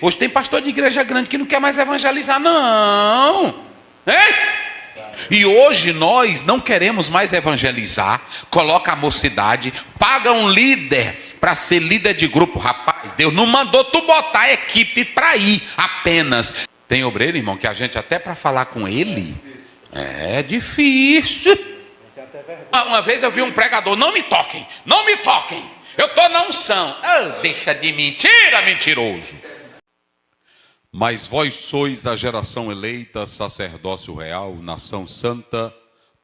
Hoje tem pastor de igreja grande que não quer mais evangelizar, não. Hein? E hoje nós não queremos mais evangelizar. Coloca a mocidade, paga um líder para ser líder de grupo. Rapaz, Deus não mandou tu botar a equipe para ir apenas. Tem obreiro, irmão, que a gente até para falar com ele é difícil. Uma vez eu vi um pregador: não me toquem, não me toquem, eu estou na unção. Oh, deixa de mentira, mentiroso. Mas vós sois da geração eleita, sacerdócio real, nação santa,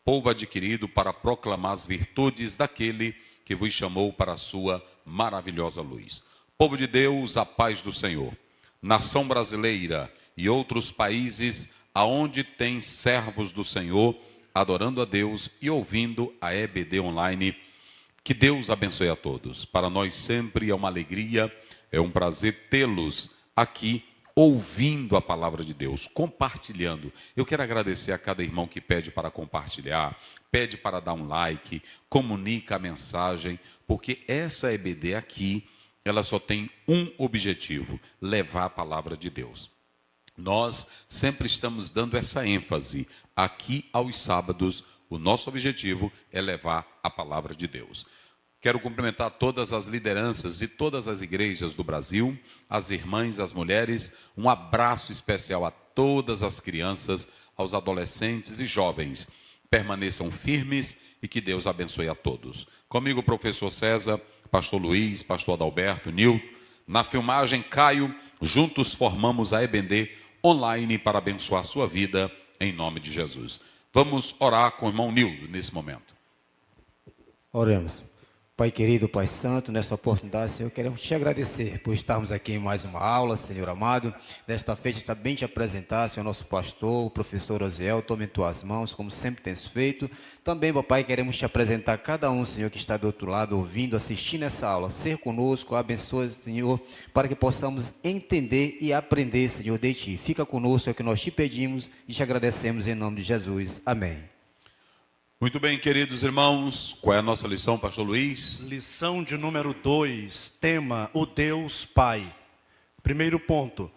povo adquirido para proclamar as virtudes daquele que vos chamou para a sua maravilhosa luz. Povo de Deus, a paz do Senhor. Nação brasileira e outros países aonde tem servos do Senhor, adorando a Deus e ouvindo a EBD Online. Que Deus abençoe a todos. Para nós sempre é uma alegria, é um prazer tê-los aqui, ouvindo a palavra de Deus, compartilhando. Eu quero agradecer a cada irmão que pede para compartilhar, pede para dar um like, comunica a mensagem, porque essa EBD aqui, ela só tem um objetivo: levar a palavra de Deus. Nós sempre estamos dando essa ênfase aqui aos sábados. O nosso objetivo é levar a palavra de Deus. Quero cumprimentar todas as lideranças de todas as igrejas do Brasil, as irmãs, as mulheres. Um abraço especial a todas as crianças, aos adolescentes e jovens. Permaneçam firmes e que Deus abençoe a todos. Comigo, professor César, pastor Luiz, pastor Adalberto, Nilton. Na filmagem, Caio. Juntos formamos a EBD Online para abençoar a sua vida, em nome de Jesus. Vamos orar com o irmão Nilton nesse momento. Oremos. Pai querido, Pai santo, nessa oportunidade, Senhor, queremos te agradecer por estarmos aqui em mais uma aula, Senhor amado. Desta feita, está bem te apresentar, Senhor, nosso pastor, o professor Osiel. Tome em tuas mãos, como sempre tens feito. Também, papai, queremos te apresentar cada um, Senhor, que está do outro lado, ouvindo, assistindo essa aula. Ser conosco, abençoe, Senhor, para que possamos entender e aprender, Senhor, de ti. Fica conosco, é o que nós te pedimos e te agradecemos em nome de Jesus. Amém. Muito bem, queridos irmãos, qual é a nossa lição, pastor Luiz? Lição de número 2, tema: o Deus Pai. Primeiro ponto,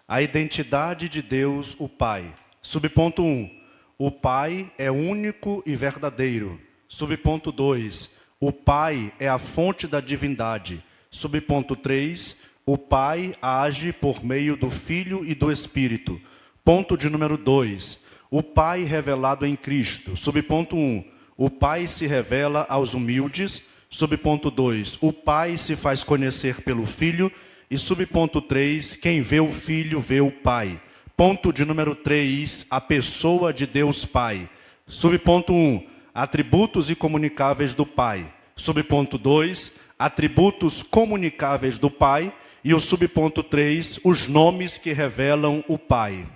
a identidade de Deus, o Pai. Subponto 1, o Pai é único e verdadeiro. Subponto 2, o Pai é a fonte da divindade. Subponto 3, o Pai age por meio do Filho e do Espírito. Ponto de número 2, o Pai revelado em Cristo. Subponto 1, o Pai se revela aos humildes. Subponto 2, o Pai se faz conhecer pelo Filho. E subponto 3, quem vê o Filho vê o Pai. Ponto de número 3, a pessoa de Deus Pai. Subponto 1, atributos incomunicáveis do Pai. Subponto 2, atributos comunicáveis do Pai. E o subponto 3, os nomes que revelam o Pai.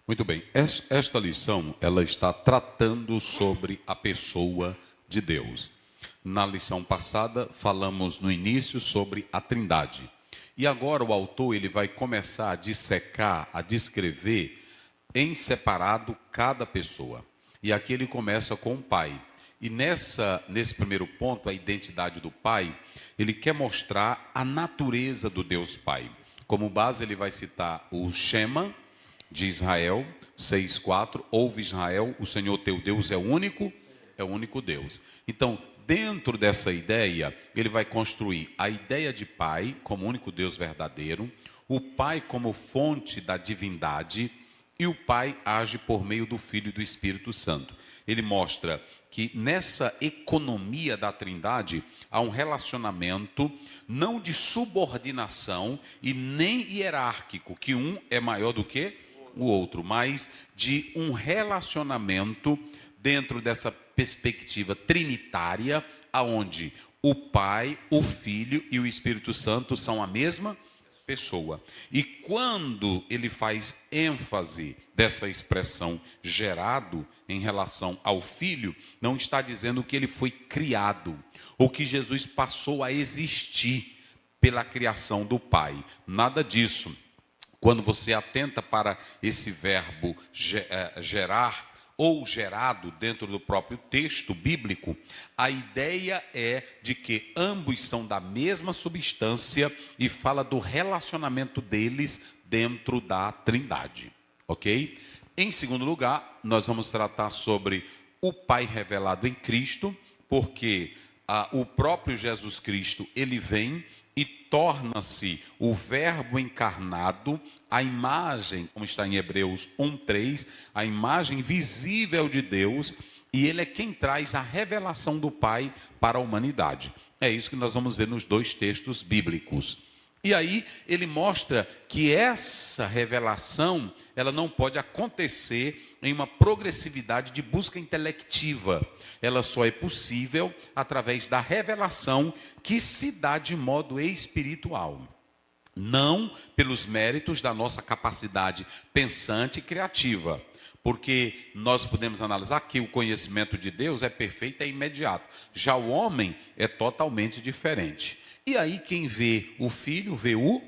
Muito bem, esta lição ela está tratando sobre a pessoa de Deus. Na lição passada falamos no início sobre a Trindade. E agora o autor ele vai começar a dissecar, a descrever em separado cada pessoa. E aqui ele começa com o Pai. E nesse primeiro ponto, a identidade do Pai, ele quer mostrar a natureza do Deus Pai. Como base ele vai citar o Shema de Israel, 6:4, ouve Israel, o Senhor teu Deus é o único Deus. Então, dentro dessa ideia, ele vai construir a ideia de Pai como único Deus verdadeiro, o Pai como fonte da divindade, e o Pai age por meio do Filho e do Espírito Santo. Ele mostra que nessa economia da Trindade há um relacionamento não de subordinação e nem hierárquico, que um é maior do que o outro, mas de um relacionamento dentro dessa perspectiva trinitária, aonde o Pai, o Filho e o Espírito Santo são a mesma pessoa. E quando ele faz ênfase dessa expressão gerado em relação ao Filho, não está dizendo que ele foi criado, ou que Jesus passou a existir pela criação do Pai. Nada disso. Quando você atenta para esse verbo gerar, ou gerado dentro do próprio texto bíblico, a ideia é de que ambos são da mesma substância e fala do relacionamento deles dentro da Trindade, ok? Em segundo lugar, nós vamos tratar sobre o Pai revelado em Cristo, porque o próprio Jesus Cristo, ele vem e torna-se o verbo encarnado, a imagem, como está em Hebreus 1:3, a imagem visível de Deus, e ele é quem traz a revelação do Pai para a humanidade. É isso que nós vamos ver nos dois textos bíblicos. E aí ele mostra que essa revelação, ela não pode acontecer em uma progressividade de busca intelectiva. Ela só é possível através da revelação que se dá de modo espiritual. Não pelos méritos da nossa capacidade pensante e criativa. Porque nós podemos analisar que o conhecimento de Deus é perfeito e imediato. Já o homem é totalmente diferente. E aí quem vê o filho, vê o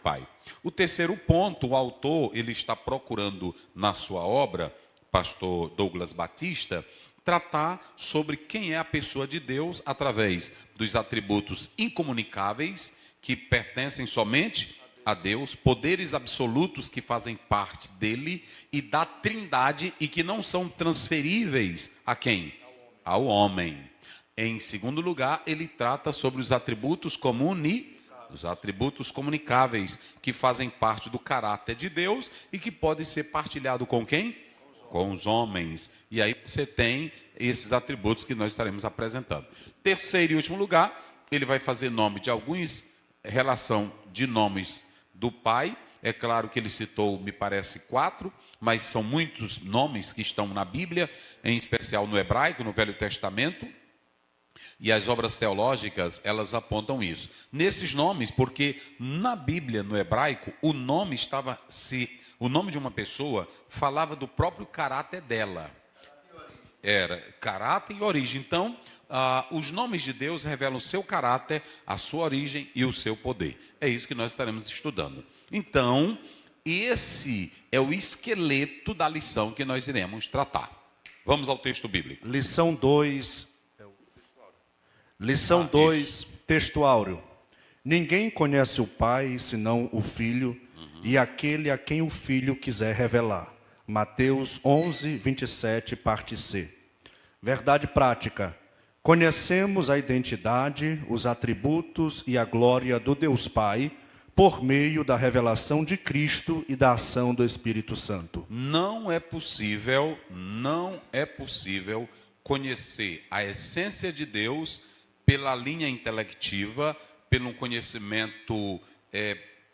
pai. O terceiro ponto, o autor, ele está procurando na sua obra, pastor Douglas Batista, tratar sobre quem é a pessoa de Deus através dos atributos incomunicáveis que pertencem somente a Deus, poderes absolutos que fazem parte dele e da Trindade e que não são transferíveis a quem? Ao homem. Em segundo lugar, ele trata sobre os atributos os atributos comunicáveis, que fazem parte do caráter de Deus e que podem ser partilhados com quem? Com os homens. E aí você tem esses atributos que nós estaremos apresentando. Terceiro e último lugar, ele vai fazer nome de relação de nomes do Pai. É claro que ele citou, me parece, 4, mas são muitos nomes que estão na Bíblia, em especial no hebraico, no Velho Testamento. E as obras teológicas, elas apontam isso. Nesses nomes, porque na Bíblia, no hebraico, o nome de uma pessoa falava do próprio caráter dela. Era caráter e origem. Então, os nomes de Deus revelam o seu caráter, a sua origem e o seu poder. É isso que nós estaremos estudando. Então, esse é o esqueleto da lição que nós iremos tratar. Vamos ao texto bíblico. Lição 2. Lição 2, texto áureo. Ninguém conhece o Pai, senão o Filho, e aquele a quem o Filho quiser revelar. Mateus 11, 27, parte C. Verdade prática. Conhecemos a identidade, os atributos e a glória do Deus Pai, por meio da revelação de Cristo e da ação do Espírito Santo. Não é possível conhecer a essência de Deus pela linha intelectiva, pelo conhecimento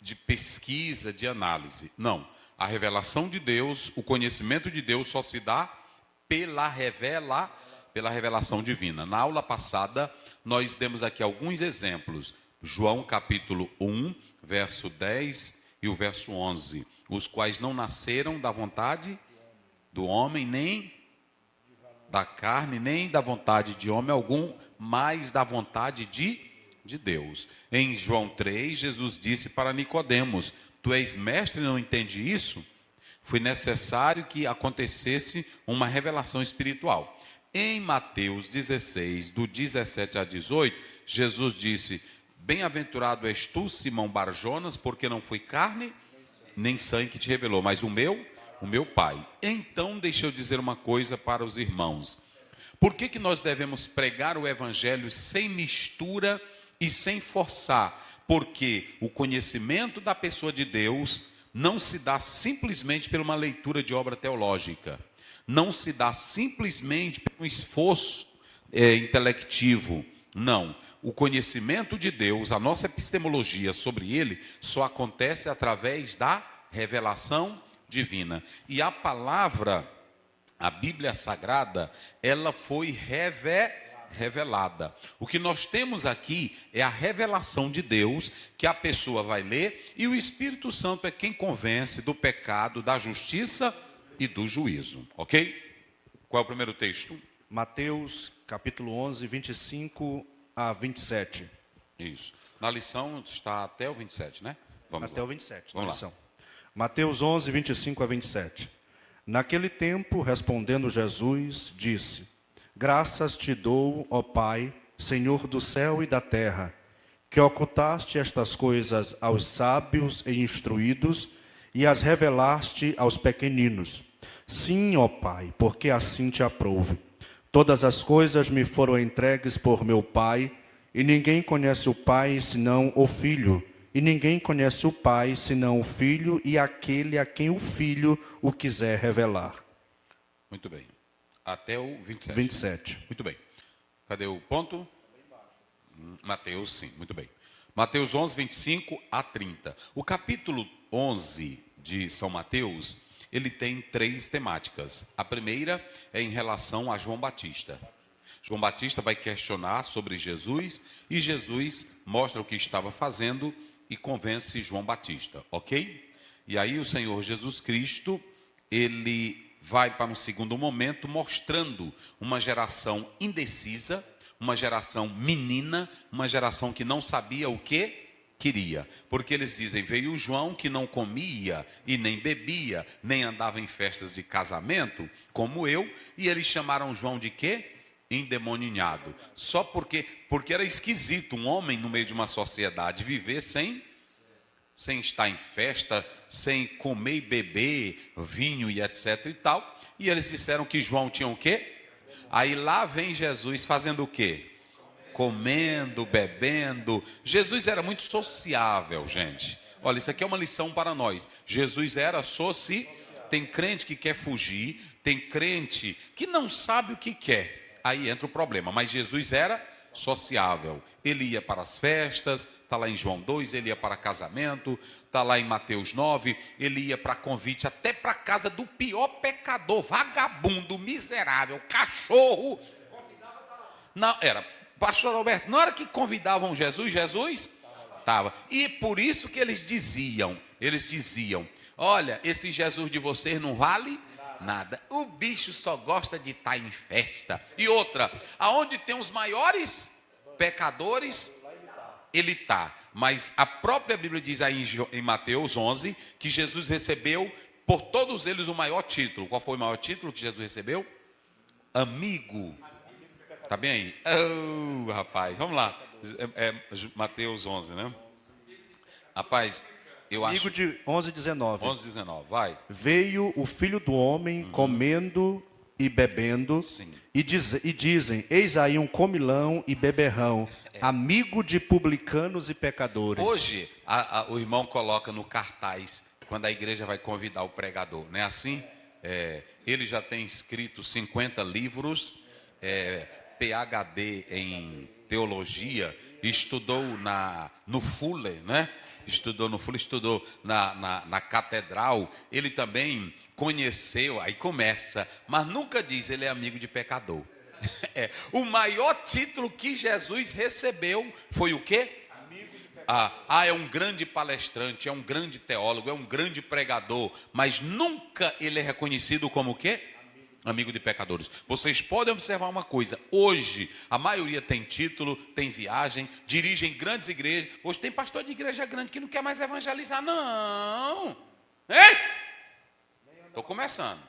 de pesquisa, de análise. Não. A revelação de Deus, o conhecimento de Deus só se dá pela revelação divina. Na aula passada, nós demos aqui alguns exemplos. João capítulo 1, verso 10 e o verso 11. Os quais não nasceram da vontade do homem, nem da carne, nem da vontade de homem algum, mas da vontade de Deus. Em João 3, Jesus disse para Nicodemos: tu és mestre e não entende isso? Foi necessário que acontecesse uma revelação espiritual. Em Mateus 16, do 17 a 18, Jesus disse: bem-aventurado és tu, Simão Barjonas, porque não foi carne nem sangue que te revelou, mas o meu Pai. Então, deixa eu dizer uma coisa para os irmãos. Por que nós devemos pregar o Evangelho sem mistura e sem forçar? Porque o conhecimento da pessoa de Deus não se dá simplesmente por uma leitura de obra teológica. Não se dá simplesmente por um esforço intelectivo. Não. O conhecimento de Deus, a nossa epistemologia sobre ele, só acontece através da revelação divina. E a palavra, a Bíblia Sagrada, ela foi revelada. O que nós temos aqui é a revelação de Deus, que a pessoa vai ler, e o Espírito Santo é quem convence do pecado, da justiça e do juízo. Ok? Qual é o primeiro texto? Mateus capítulo 11, 25 a 27. Isso. Na lição está até o 27, né? Vamos até lá. o 27, Vamos na lição. lá. Mateus 11, 25 a 27. Naquele tempo, respondendo Jesus, disse: Graças te dou, ó Pai, Senhor do céu e da terra, que ocultaste estas coisas aos sábios e instruídos e as revelaste aos pequeninos. Sim, ó Pai, porque assim te aprouve. Todas as coisas me foram entregues por meu Pai, e ninguém conhece o Pai senão o Filho, e ninguém conhece o Pai senão o Filho e aquele a quem o Filho o quiser revelar. Muito bem. Até o 27. 27. Muito bem. Cadê o ponto? Mateus, sim, muito bem. Mateus 11, 25 a 30. O capítulo 11 de São Mateus, ele tem 3 temáticas. A primeira é em relação a João Batista. João Batista vai questionar sobre Jesus e Jesus mostra o que estava fazendo e convence João Batista, ok? E aí o Senhor Jesus Cristo, ele vai para um segundo momento mostrando uma geração indecisa, uma geração menina, uma geração que não sabia o que queria. Porque eles dizem, veio João que não comia e nem bebia, nem andava em festas de casamento, como eu, e eles chamaram João de quê? Endemoninhado. Só porque era esquisito um homem no meio de uma sociedade viver sem estar em festa, sem comer e beber vinho e etc e tal. E eles disseram que João tinha o quê? Aí lá vem Jesus fazendo o quê? Comendo, bebendo. Jesus era muito sociável, gente. Olha, isso aqui é uma lição para nós. Jesus era Tem crente que quer fugir, tem crente que não sabe o que quer. Aí entra o problema. Mas Jesus era sociável. Ele ia para as festas, está lá em João 2, ele ia para casamento, está lá em Mateus 9, ele ia para convite até para a casa do pior pecador, vagabundo, miserável, cachorro. Não, pastor Alberto, na hora que convidavam Jesus estava. E por isso que eles diziam, olha, esse Jesus de vocês não vale nada. O bicho só gosta de estar em festa. E outra, aonde tem os maiores pecadores, ele está. Mas a própria Bíblia diz aí em Mateus 11 que Jesus recebeu por todos eles o maior título. Qual foi o maior título que Jesus recebeu? Amigo. Tá bem aí? Oh, rapaz, vamos lá. Mateus 11, né? Rapaz, eu acho... Amigo de 11, 19. 11, 19, vai. Veio o Filho do Homem comendo e bebendo, e dizem, eis aí um comilão e beberrão, amigo de publicanos e pecadores. Hoje, o irmão coloca no cartaz, quando a igreja vai convidar o pregador, não é assim? Ele já tem escrito 50 livros, PhD em teologia, estudou no Fuller, né? Estudou no Fuller, estudou na catedral. Ele também conheceu, aí começa, mas nunca diz ele é amigo de pecador. O maior título que Jesus recebeu foi o quê? É um grande palestrante, é um grande teólogo, é um grande pregador, mas nunca ele é reconhecido como o quê? Amigo de pecadores. Vocês podem observar uma coisa, hoje a maioria tem título, tem viagem, dirigem grandes igrejas. Hoje tem pastor de igreja grande que não quer mais evangelizar, não. Hein? Estou começando.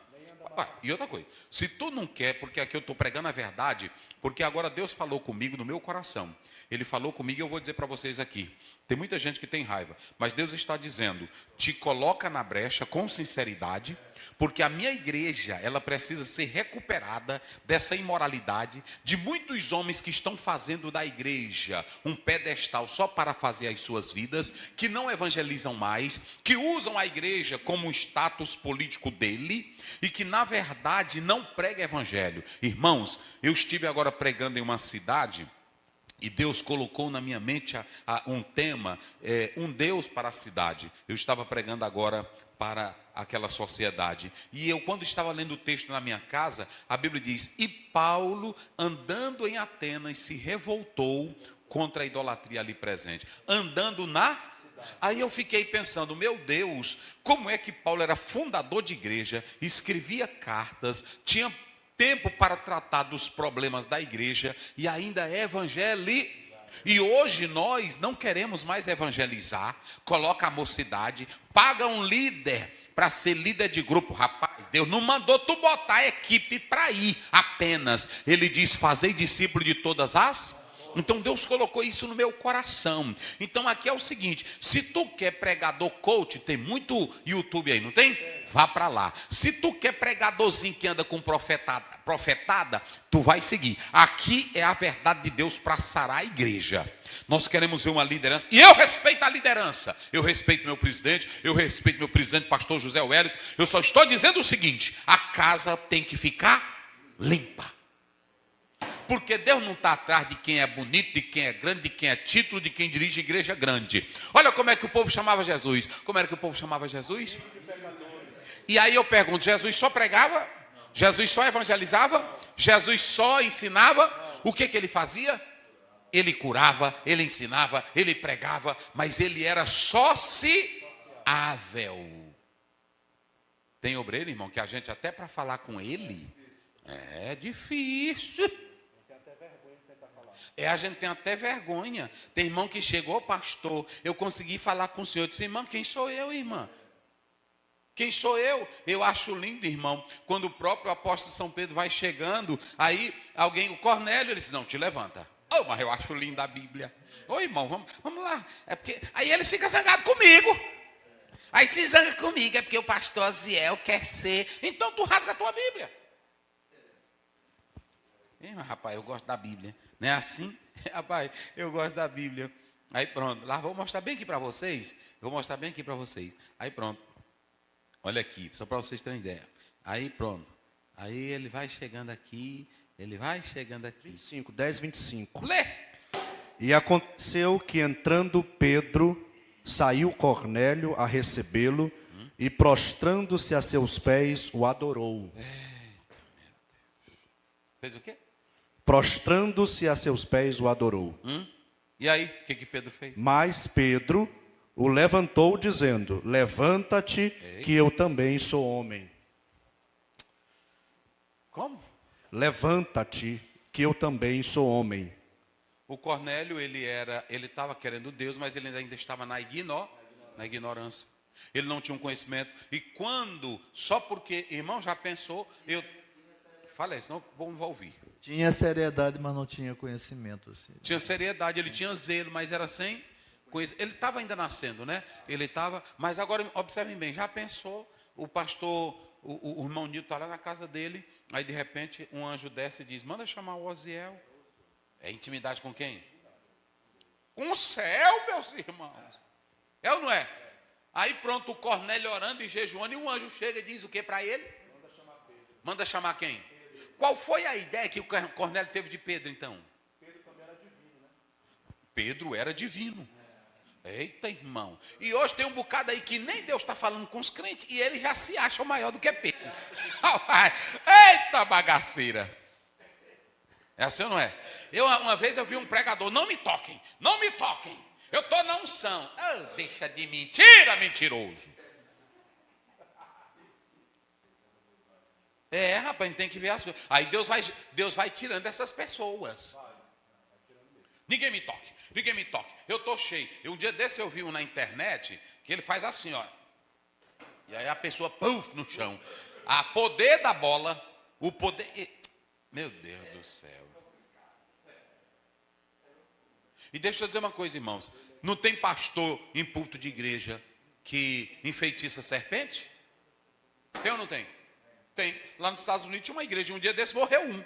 E outra coisa, se tu não quer, porque aqui eu estou pregando a verdade, porque agora Deus falou comigo no meu coração. Ele falou comigo e eu vou dizer para vocês aqui. Tem muita gente que tem raiva, mas Deus está dizendo, te coloca na brecha com sinceridade, porque a minha igreja, ela precisa ser recuperada dessa imoralidade de muitos homens que estão fazendo da igreja um pedestal só para fazer as suas vidas, que não evangelizam mais, que usam a igreja como um status político dele e que na verdade não prega evangelho. Irmãos, eu estive agora pregando em uma cidade e Deus colocou na minha mente um tema, um Deus para a cidade. Eu estava pregando agora para aquela sociedade. E eu, quando estava lendo o texto na minha casa, a Bíblia diz, e Paulo, andando em Atenas, se revoltou contra a idolatria ali presente. Andando Aí eu fiquei pensando, meu Deus, como é que Paulo era fundador de igreja, escrevia cartas, tinha tempo para tratar dos problemas da igreja e ainda E hoje nós não queremos mais evangelizar, coloca a mocidade, paga um líder para ser líder de grupo. Rapaz, Deus não mandou tu botar a equipe para ir apenas. Ele diz, fazei discípulo de todas as... Então Deus colocou isso no meu coração. Então aqui é o seguinte, se tu quer pregador coach, tem muito YouTube aí, não tem? Vá para lá. Se tu quer pregadorzinho que anda com profetada, tu vai seguir. Aqui é a verdade de Deus para sarar a igreja. Nós queremos ver uma liderança, e eu respeito a liderança. Eu respeito meu presidente, pastor José Wellington. Eu só estou dizendo o seguinte, a casa tem que ficar limpa. Porque Deus não está atrás de quem é bonito, de quem é grande, de quem é título, de quem dirige igreja grande. Olha como é que o povo chamava Jesus. Como era que o povo chamava Jesus? E aí eu pergunto, Jesus só pregava? Jesus só evangelizava? Jesus só ensinava? O que ele fazia? Ele curava, ele ensinava, ele pregava, mas ele era sociável. Tem obreiro, irmão, que a gente até para falar com ele é difícil. A gente tem até vergonha. Tem irmão que chegou, pastor, eu consegui falar com o senhor. Eu disse, irmão, quem sou eu, irmã? Quem sou eu? Eu acho lindo, irmão, quando o próprio apóstolo São Pedro vai chegando, aí alguém, o Cornélio, ele diz, não, te levanta. Oh, mas eu acho lindo a Bíblia. Ô, irmão, vamos lá. É porque aí ele fica zangado comigo. Aí se zanga comigo, é porque o pastor Ziel quer ser. Então tu rasga a tua Bíblia. Mas, rapaz, eu gosto da Bíblia. Não é assim? Rapaz, eu gosto da Bíblia. Aí pronto. Lá vou mostrar bem aqui para vocês. Aí pronto. Olha aqui, só para vocês terem ideia. Aí pronto. Aí ele vai chegando aqui. 25, 10, 25. Lê. E aconteceu que entrando Pedro, saiu Cornélio a recebê-lo e prostrando-se a seus pés, o adorou. Fez o quê? Prostrando-se a seus pés, o adorou. E aí, o que Pedro fez? Mas Pedro o levantou, dizendo, levanta-te, que eu também sou homem. Como? Levanta-te, que eu também sou homem. O Cornélio, ele estava querendo Deus, mas ele ainda estava na ignorância. Ele não tinha um conhecimento. E quando, só porque, irmão, já pensou, fala isso, senão vamos ouvir. Tinha seriedade, mas não tinha conhecimento. Assim. Tinha seriedade, ele tinha zelo, mas era sem conhecimento. Ele estava ainda nascendo, né? Mas agora, observem bem, já pensou, o pastor, o irmão Nilton está lá na casa dele, aí de repente um anjo desce e diz, manda chamar o Oziel. É intimidade com quem? Com o céu, meus irmãos. É ou não é? Aí pronto, o Cornélio orando e jejuando, e um anjo chega e diz o que para ele? Manda chamar quem? Qual foi a ideia que o Cornélio teve de Pedro, então? Pedro também era divino, né? Pedro era divino. Eita, irmão. E hoje tem um bocado aí que nem Deus está falando com os crentes e eles já se acham maior do que Pedro. Eita, bagaceira. É assim ou não é? Uma vez eu vi um pregador, não me toquem. Eu estou na unção. Oh, deixa de mentira, mentiroso. Rapaz, a gente tem que ver as coisas. Aí Deus vai tirando essas pessoas. Ninguém me toque. Eu estou cheio. Um dia desse eu vi um na internet, que ele faz assim, ó. E aí a pessoa, puf, no chão. A poder da bola, o poder... Meu Deus do céu. E deixa eu dizer uma coisa, irmãos. Não tem pastor em púlpito de igreja que enfeitiça serpente? Tem ou não tem? Tem. Lá nos Estados Unidos tinha uma igreja, um dia desse morreu um.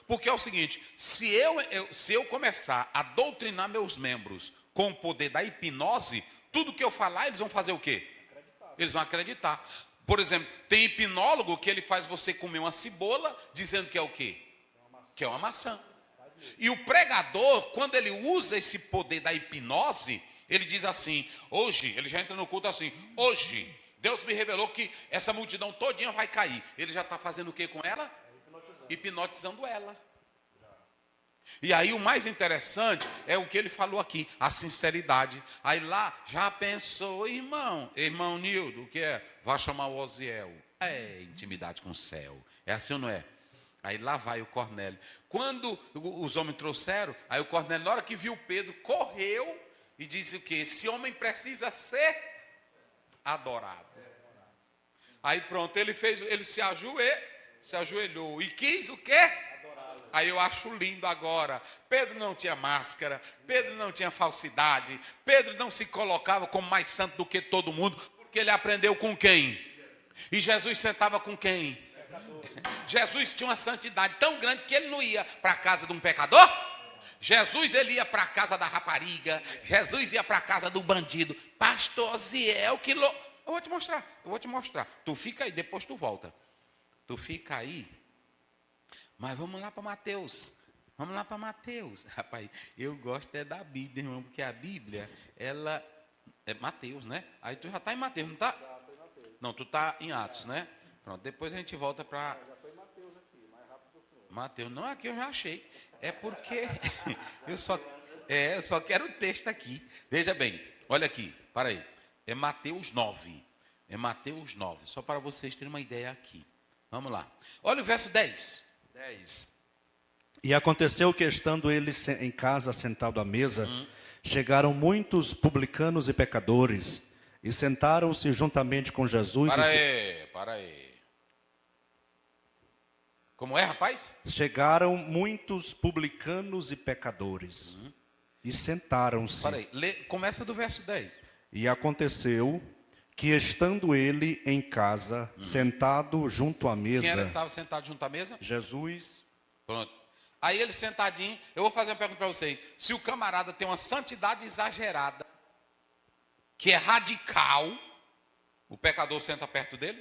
Porque é o seguinte, se eu começar a doutrinar meus membros com o poder da hipnose, tudo que eu falar, eles vão fazer o quê? Eles vão acreditar. Por exemplo, tem hipnólogo que ele faz você comer uma cebola, dizendo que é o quê? Que é uma maçã. E o pregador, quando ele usa esse poder da hipnose, ele diz assim, hoje, ele já entra no culto assim, hoje, Deus me revelou que essa multidão todinha vai cair. Ele já está fazendo o que com ela? Hipnotizando ela. E aí o mais interessante é o que ele falou aqui, a sinceridade. Aí lá, já pensou, irmão Nildo, o que é? Vai chamar o Oziel. É intimidade com o céu. É assim ou não é? Aí lá vai o Cornélio. Quando os homens trouxeram, aí o Cornélio, na hora que viu Pedro, correu e disse o quê? Esse homem precisa ser adorado. Aí pronto, ele se ajoelhou e quis o quê? Aí eu acho lindo agora. Pedro não tinha máscara, Pedro não tinha falsidade, Pedro não se colocava como mais santo do que todo mundo, porque ele aprendeu com quem? E Jesus sentava com quem? Jesus tinha uma santidade tão grande que ele não ia para a casa de um pecador. Jesus ele ia para a casa da rapariga, Jesus ia para a casa do bandido. Pastor Ziel, eu vou te mostrar. Tu fica aí, depois tu volta. Tu fica aí. Mas vamos lá para Mateus. Rapaz, eu gosto da Bíblia, irmão, porque a Bíblia, ela é Mateus, né? Aí tu já está em Mateus, não está? Já estou em Mateus. Não, tu está em Atos, né? Pronto, depois a gente volta para... Já estou em Mateus aqui, mais rápido do senhor. Mateus, não, aqui eu já achei. É porque eu só quero o texto aqui. Veja bem, olha aqui, para aí. É Mateus 9. É Mateus 9, só para vocês terem uma ideia aqui. Vamos lá. Olha o verso 10. 10. E aconteceu que, estando ele em casa sentado à mesa, chegaram muitos publicanos e pecadores, e sentaram-se juntamente com Jesus. Para aí. Como é, rapaz? Chegaram muitos publicanos e pecadores, e sentaram-se. Para aí, começa do verso 10. E aconteceu que, estando ele em casa, sentado junto à mesa... Quem era que estava sentado junto à mesa? Jesus. Pronto. Aí ele sentadinho, eu vou fazer uma pergunta para vocês. Se o camarada tem uma santidade exagerada, que é radical, o pecador senta perto dele?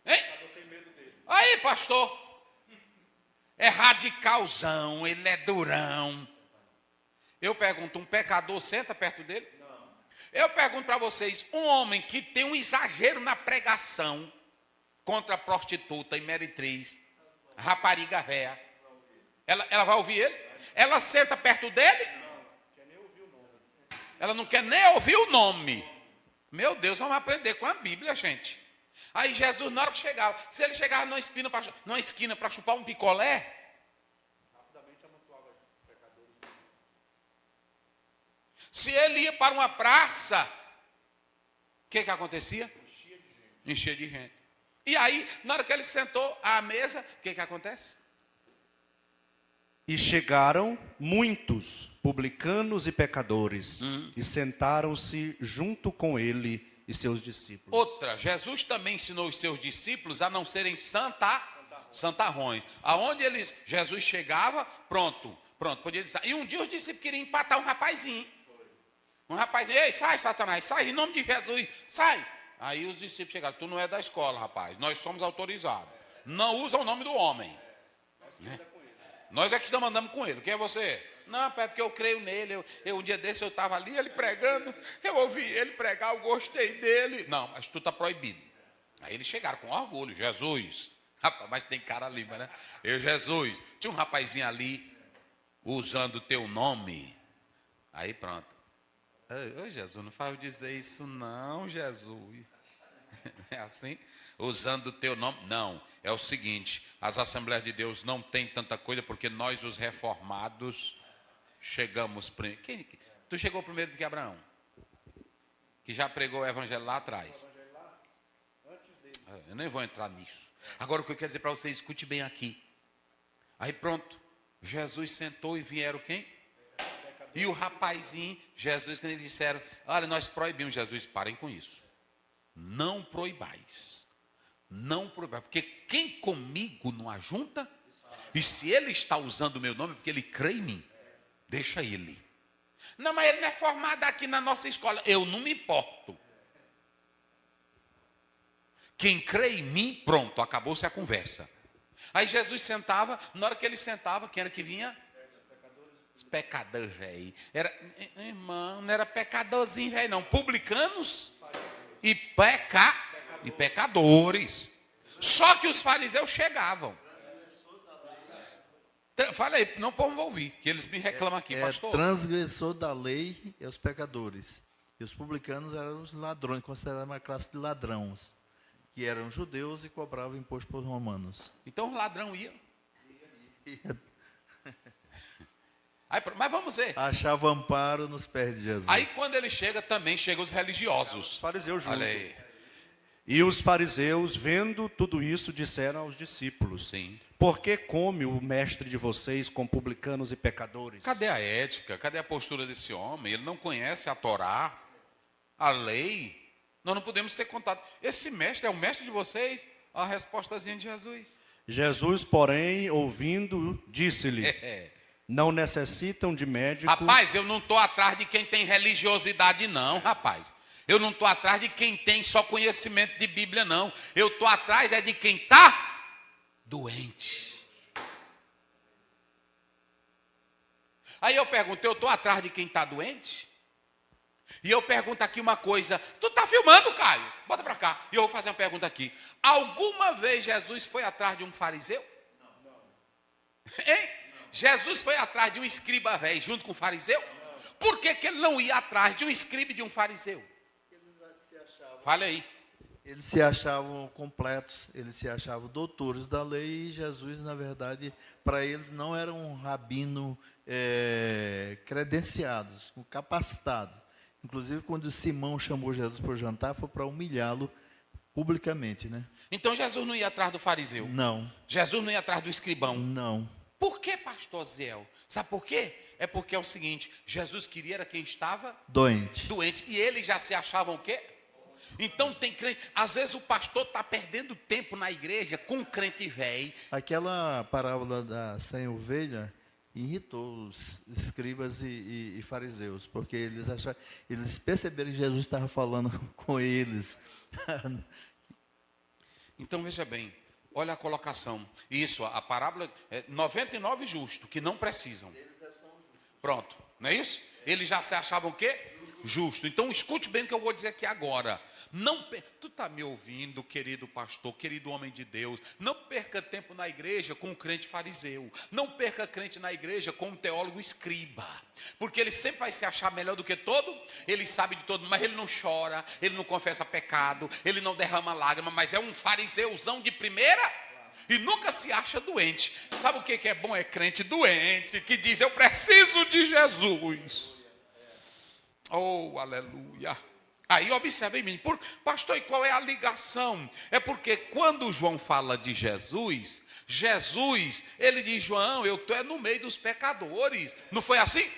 Hein? Aí, pastor. É radicalzão, ele é durão. Eu pergunto, um pecador senta perto dele? Não. Eu pergunto para vocês, um homem que tem um exagero na pregação contra a prostituta e meretriz, rapariga véia, ela vai ouvir ele? Ela senta perto dele? Ela não quer nem ouvir o nome. Meu Deus, vamos aprender com a Bíblia, gente. Aí Jesus, na hora que chegava, se ele chegava numa esquina para chupar um picolé, se ele ia para uma praça, o que acontecia? Enchia de gente. E aí, na hora que ele sentou à mesa, o que acontece? E chegaram muitos publicanos e pecadores, e sentaram-se junto com ele e seus discípulos. Outra, Jesus também ensinou os seus discípulos a não serem santarrões. Aonde Jesus chegava, pronto, podia dizer. E um dia os discípulos queriam empatar um rapazinho. Ei, sai, Satanás, sai, em nome de Jesus, sai. Aí os discípulos chegaram, tu não é da escola, rapaz, nós somos autorizados. Não usa o nome do homem. Nós é que estamos andando com ele. Quem é você? Não, é porque eu creio nele. Um dia desse eu estava ali, ele pregando. Eu ouvi ele pregar, eu gostei dele. Não, mas tu está proibido. Aí eles chegaram com orgulho. Jesus. Rapaz, mas tem cara ali, né? Jesus. Tinha um rapazinho ali usando o teu nome. Aí pronto. Ô Jesus, não faz eu dizer isso não, Jesus. É assim? Usando o teu nome. Não, é o seguinte, as Assembleias de Deus não tem tanta coisa, porque nós, os reformados, chegamos primeiro. Tu chegou primeiro do que Abraão? Que já pregou o evangelho lá atrás. Eu nem vou entrar nisso. Agora o que eu quero dizer para vocês, escute bem aqui. Aí pronto, Jesus sentou e vieram quem? E o rapazinho, Jesus, quando eles disseram, olha, nós proibimos, Jesus, parem com isso. Não proibais. Não proibais, porque quem comigo não ajunta, e se ele está usando o meu nome, porque ele crê em mim, deixa ele. Não, mas ele não é formado aqui na nossa escola. Eu não me importo. Quem crê em mim, pronto, acabou-se a conversa. Aí Jesus sentava, na hora que ele sentava, quem era que vinha? Os pecadores, velho. Irmão, não era pecadorzinho, velho, não. Publicanos e pecadores. Só que os fariseus chegavam. Fala aí, não povo ouvir, que eles me reclamam aqui, pastor. Transgressor da lei e os pecadores. E os publicanos eram os ladrões, considerados uma classe de ladrões, que eram judeus e cobravam imposto para os romanos. Então o ladrão ia. Aí, mas vamos ver. Achava amparo nos pés de Jesus. Aí quando ele chega, também chegam os religiosos. Fariseus juntos. Olha aí. E os fariseus, vendo tudo isso, disseram aos discípulos: Sim. Por que come o mestre de vocês com publicanos e pecadores? Cadê a ética? Cadê a postura desse homem? Ele não conhece a Torá, a lei. Nós não podemos ter contato. Esse mestre é o mestre de vocês? A respostazinha de Jesus. Jesus, porém, ouvindo, disse-lhes: Não necessitam de médico. Rapaz, eu não estou atrás de quem tem religiosidade, não, rapaz. Eu não estou atrás de quem tem só conhecimento de Bíblia, não. Eu estou atrás de quem está doente. Aí eu pergunto, eu estou atrás de quem está doente? E eu pergunto aqui uma coisa. Tu está filmando, Caio? Bota para cá. E eu vou fazer uma pergunta aqui. Alguma vez Jesus foi atrás de um fariseu? Não. Hein? Jesus foi atrás de um escriba velho junto com o fariseu? Não. Por que ele não ia atrás de um escriba e de um fariseu? Fala aí. Eles se achavam completos, eles se achavam doutores da lei, e Jesus, na verdade, para eles não era um rabino credenciados, capacitado. Inclusive, quando Simão chamou Jesus para o jantar, foi para humilhá-lo publicamente, né? Então Jesus não ia atrás do fariseu? Não. Jesus não ia atrás do escribão? Não. Por que, pastor Ziel? Sabe por quê? É porque é o seguinte, Jesus queria era quem estava Doente. E eles já se achavam o quê? Então tem crente, às vezes o pastor está perdendo tempo na igreja com um crente velho. Aquela parábola da sem ovelha irritou os escribas e fariseus, porque eles perceberam que Jesus estava falando com eles. Então veja bem, olha a colocação. Isso, a parábola é 99 justos, que não precisam. Pronto, não é isso? Eles já se achavam o quê? Justo. Então escute bem o que eu vou dizer aqui agora. Tu está me ouvindo, querido pastor, querido homem de Deus? Não perca tempo na igreja com um crente fariseu. Não perca crente na igreja com um teólogo escriba. Porque ele sempre vai se achar melhor do que todo. Ele sabe de todo, mas ele não chora, ele não confessa pecado, ele não derrama lágrima, mas é um fariseuzão de primeira e nunca se acha doente. Sabe o que é bom? É crente doente, que diz, eu preciso de Jesus. Oh, aleluia. Aí observe em mim, pastor, e qual é a ligação? É porque quando João fala de Jesus, ele diz, João, eu estou no meio dos pecadores. Não foi assim?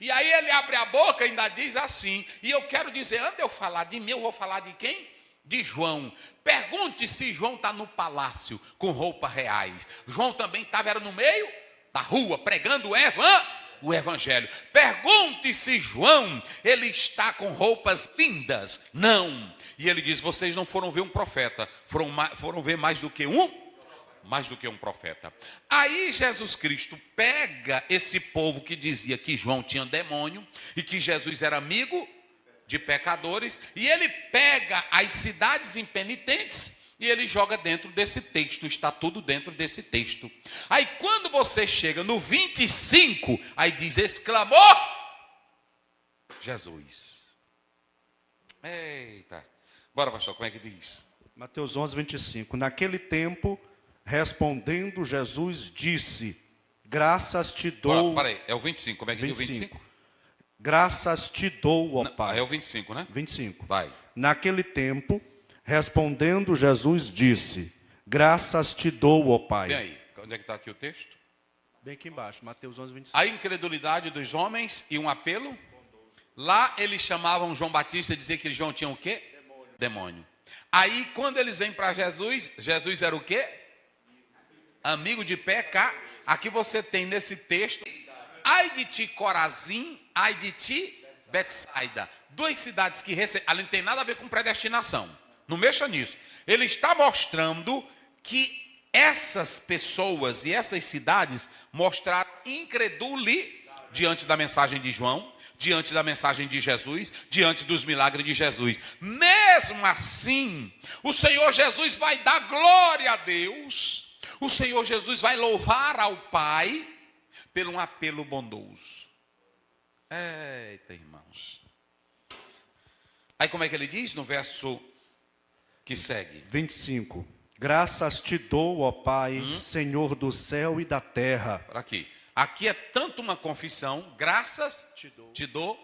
E aí ele abre a boca e ainda diz assim, e eu quero dizer, antes de eu falar de mim, eu vou falar de quem? De João. Pergunte se João está no palácio com roupas reais. João também estava no meio da rua, pregando o evangelho. Pergunte se João, ele está com roupas lindas. Não. E ele diz, vocês não foram ver um profeta, foram ver mais do que um profeta. Aí Jesus Cristo pega esse povo que dizia que João tinha demônio e que Jesus era amigo de pecadores, e ele pega as cidades impenitentes e ele joga dentro desse texto, está tudo dentro desse texto. Aí quando você chega no 25, aí diz, exclamou Jesus. Eita. Bora, pastor, como é que diz? Mateus 11, 25. Naquele tempo, respondendo Jesus, disse, graças te dou... Peraí, é o 25, como é que diz o 25? Graças te dou, ó Pai. É o 25, né? 25. Vai. Naquele tempo, respondendo Jesus, disse, graças te dou, ó Pai. Vem aí, onde é que está aqui o texto? Bem aqui embaixo, Mateus 11, 25. A incredulidade dos homens e um apelo. Lá eles chamavam João Batista e diziam que João tinha o quê? Demônio. Aí quando eles vêm para Jesus, Jesus era o quê? Amigo de pecado. Aqui você tem nesse texto, ai de ti Corazim, ai de ti Betsaida. Duas cidades que ali não tem nada a ver com predestinação. Não mexa nisso. Ele está mostrando que essas pessoas e essas cidades mostraram incredulidade diante da mensagem de João, diante da mensagem de Jesus, diante dos milagres de Jesus. Mesmo assim, o Senhor Jesus vai dar glória a Deus. O Senhor Jesus vai louvar ao Pai pelo um apelo bondoso. Eita, irmãos. Aí como é que ele diz no verso que segue? 25. Graças te dou, ó Pai, Senhor do céu e da terra. Aqui é tanto uma confissão, graças te dou,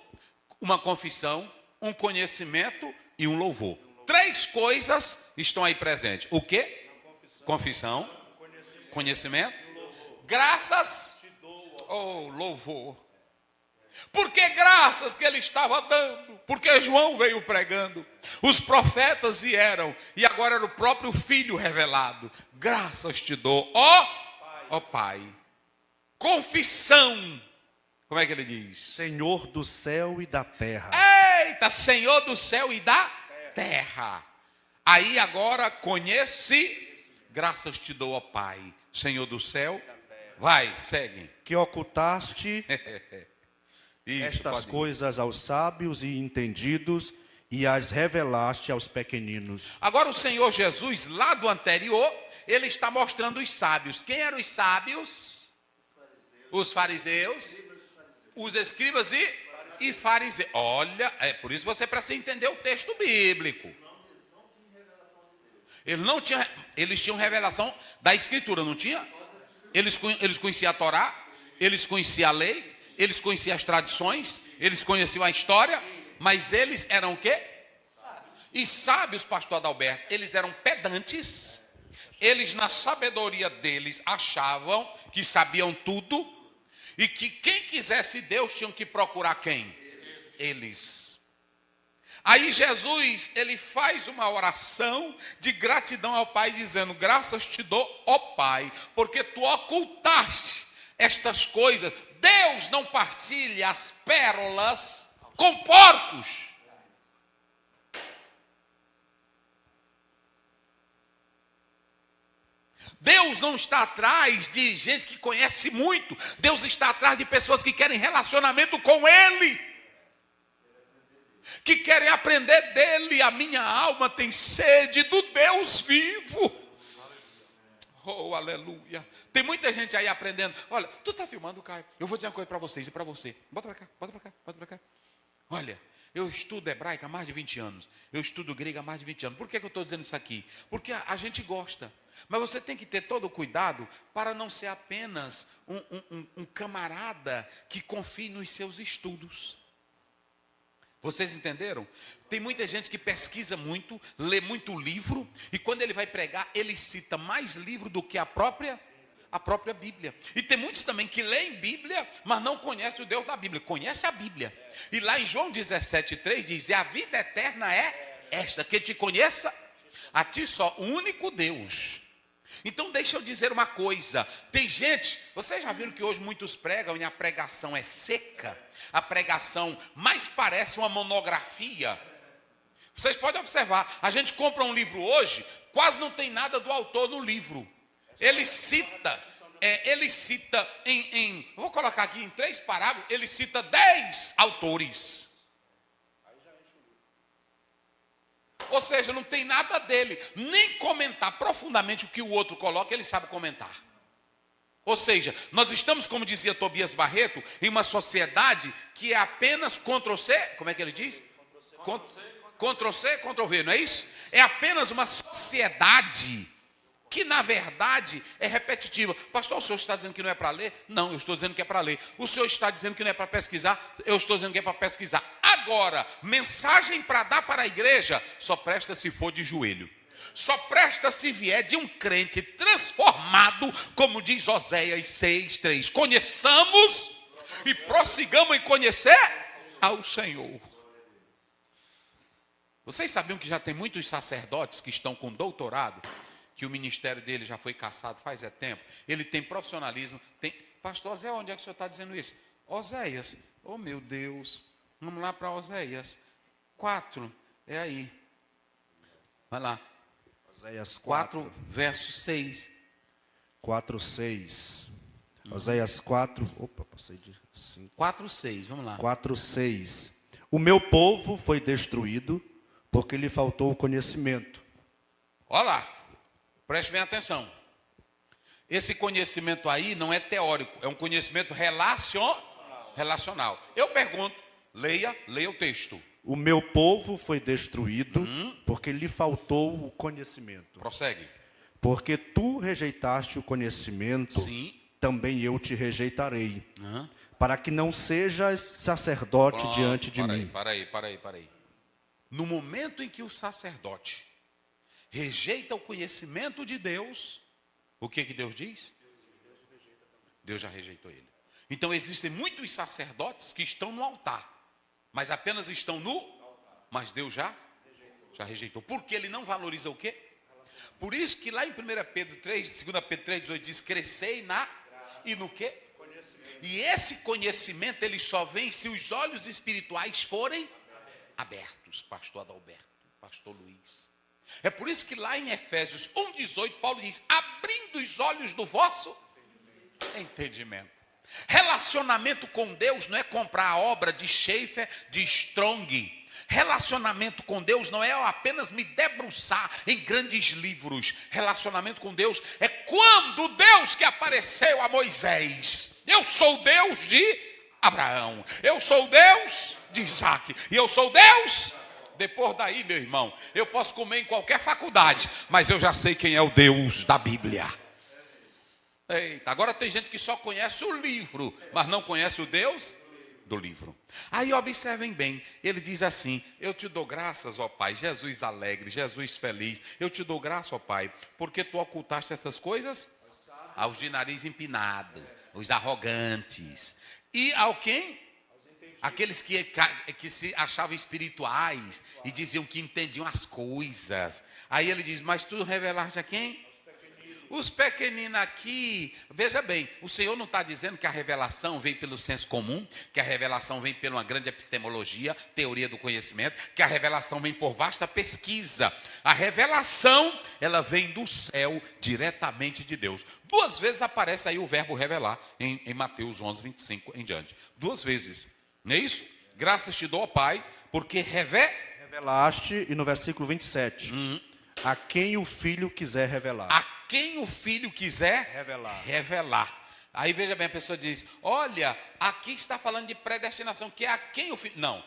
uma confissão, um conhecimento e um louvor. 3 coisas estão aí presentes. O quê? Confissão, conhecimento, graças, louvor. Porque graças que ele estava dando, porque João veio pregando, os profetas vieram, e agora era o próprio Filho revelado. Graças te dou, ó Pai. Confissão, como é que ele diz? Senhor do céu e da terra. Eita, Senhor do céu e da terra. Aí agora graças te dou, ó Pai, Senhor do céu. Vai, segue. Que ocultaste Isso, estas pode ir. coisas aos sábios e entendidos e as revelaste aos pequeninos. Agora o Senhor Jesus, lá do anterior, ele está mostrando os sábios. Quem eram os sábios? Os fariseus, os escribas e fariseus. Olha, é por isso você precisa entender o texto bíblico. Eles tinham revelação da Escritura, não tinha? Eles conheciam a Torá, eles conheciam a lei, eles conheciam as tradições, eles conheciam a história, mas eles eram o quê? E sábios, pastor Adalberto, eles eram pedantes. Eles, na sabedoria deles, achavam que sabiam tudo e que quem quisesse Deus tinham que procurar quem? Eles. Aí Jesus, ele faz uma oração de gratidão ao Pai, dizendo: graças te dou, ó Pai, porque tu ocultaste estas coisas. Deus não partilha as pérolas com porcos. Deus não está atrás de gente que conhece muito. Deus está atrás de pessoas que querem relacionamento com Ele, que querem aprender dele. A minha alma tem sede do Deus vivo. Oh, aleluia. Tem muita gente aí aprendendo. Olha, tu está filmando, Caio? Eu vou dizer uma coisa para vocês e para você. Bota para cá, bota para cá, bota para cá. Olha, eu estudo hebraico há mais de 20 anos. Eu estudo grego há mais de 20 anos. Por que eu estou dizendo isso aqui? Porque a gente gosta. Mas você tem que ter todo o cuidado para não ser apenas um camarada que confie nos seus estudos. Vocês entenderam? Tem muita gente que pesquisa muito, lê muito livro, e quando ele vai pregar, ele cita mais livro do que a própria Bíblia. E tem muitos também que leem Bíblia, mas não conhecem o Deus da Bíblia. Conhece a Bíblia. E lá em João 17,3 diz: e a vida eterna é esta, que te conheça a ti só, o único Deus. Então deixa eu dizer uma coisa. Tem gente, vocês já viram que hoje muitos pregam e a pregação é seca? A pregação mais parece uma monografia. Vocês podem observar, a gente compra um livro hoje, quase não tem nada do autor no livro. Ele cita vou colocar aqui em 3 parágrafos, ele cita 10 autores. Ou seja, não tem nada dele, nem comentar profundamente o que o outro coloca, ele sabe comentar. Ou seja, nós estamos, como dizia Tobias Barreto, em uma sociedade que é apenas Ctrl+C, como é que ele diz? Ctrl+C, Ctrl+V, não é isso? É apenas uma sociedade que, na verdade, é repetitiva. Pastor, o senhor está dizendo que não é para ler? Não, eu estou dizendo que é para ler. O senhor está dizendo que não é para pesquisar? Eu estou dizendo que é para pesquisar. Agora, mensagem para dar para a igreja, só presta se for de joelho. Só presta se vier de um crente transformado, como diz Oséias 6,3. Conheçamos e prossigamos em conhecer ao Senhor. Vocês sabiam que já tem muitos sacerdotes que estão com doutorado, que o ministério dele já foi cassado faz tempo? Ele tem profissionalismo. Pastor Oséias, onde é que o senhor está dizendo isso? Oséias, oh meu Deus, vamos lá para Oséias 4, é aí. Vai lá. Oséias 4, verso 6. 4:6. Oséias 4. Opa, passei de 5. 4, 6, vamos lá. 4:6. O meu povo foi destruído porque lhe faltou o conhecimento. Olha lá, preste bem atenção. Esse conhecimento aí não é teórico, é um conhecimento relacional. Eu pergunto, leia o texto. O meu povo foi destruído porque lhe faltou o conhecimento. Prossegue. Porque tu rejeitaste o conhecimento, Sim. também eu te rejeitarei. Uhum. Para que não sejas sacerdote Pronto, diante de mim. Para aí. No momento em que o sacerdote rejeita o conhecimento de Deus, o que Deus diz? Deus já rejeitou ele. Então existem muitos sacerdotes que estão no altar, mas apenas estão mas Deus já rejeitou. Porque ele não valoriza o quê? Por isso que lá em 1 Pedro 3, 2 Pedro 3, 18 diz, crescei e no quê? E esse conhecimento ele só vem se os olhos espirituais forem abertos. Pastor Adalberto, pastor Luiz. É por isso que lá em Efésios 1,18, Paulo diz, abrindo os olhos do vosso entendimento. Relacionamento com Deus não é comprar a obra de Schaeffer, de Strong. Relacionamento com Deus não é apenas me debruçar em grandes livros. Relacionamento com Deus é quando Deus que apareceu a Moisés. Eu sou Deus de Abraão. Eu sou Deus de Isaac. E eu sou Deus. Depois daí, meu irmão, eu posso comer em qualquer faculdade, mas eu já sei quem é o Deus da Bíblia. Eita, agora tem gente que só conhece o livro, mas não conhece o Deus do livro. Aí observem bem, ele diz assim, eu te dou graças, ó Pai, Jesus alegre, Jesus feliz, eu te dou graças, ó Pai, porque tu ocultaste essas coisas aos de nariz empinado, os arrogantes. E ao quem? Aqueles que se achavam espirituais e diziam que entendiam as coisas. Aí ele diz, mas tu revelaste a quem? Os pequeninos aqui, veja bem, o Senhor não está dizendo que a revelação vem pelo senso comum, que a revelação vem por uma grande epistemologia, teoria do conhecimento, que a revelação vem por vasta pesquisa. A revelação, ela vem do céu, diretamente de Deus. 2 vezes aparece aí o verbo revelar, em Mateus 11, 25 em diante. 2 vezes, não é isso? Graças te dou, ó Pai, porque revelaste, e no versículo 27, a quem o Filho quiser revelar. A quem o Filho quiser revelar. Aí veja bem, a pessoa diz, olha, aqui está falando de predestinação, que é a quem o Filho... Não,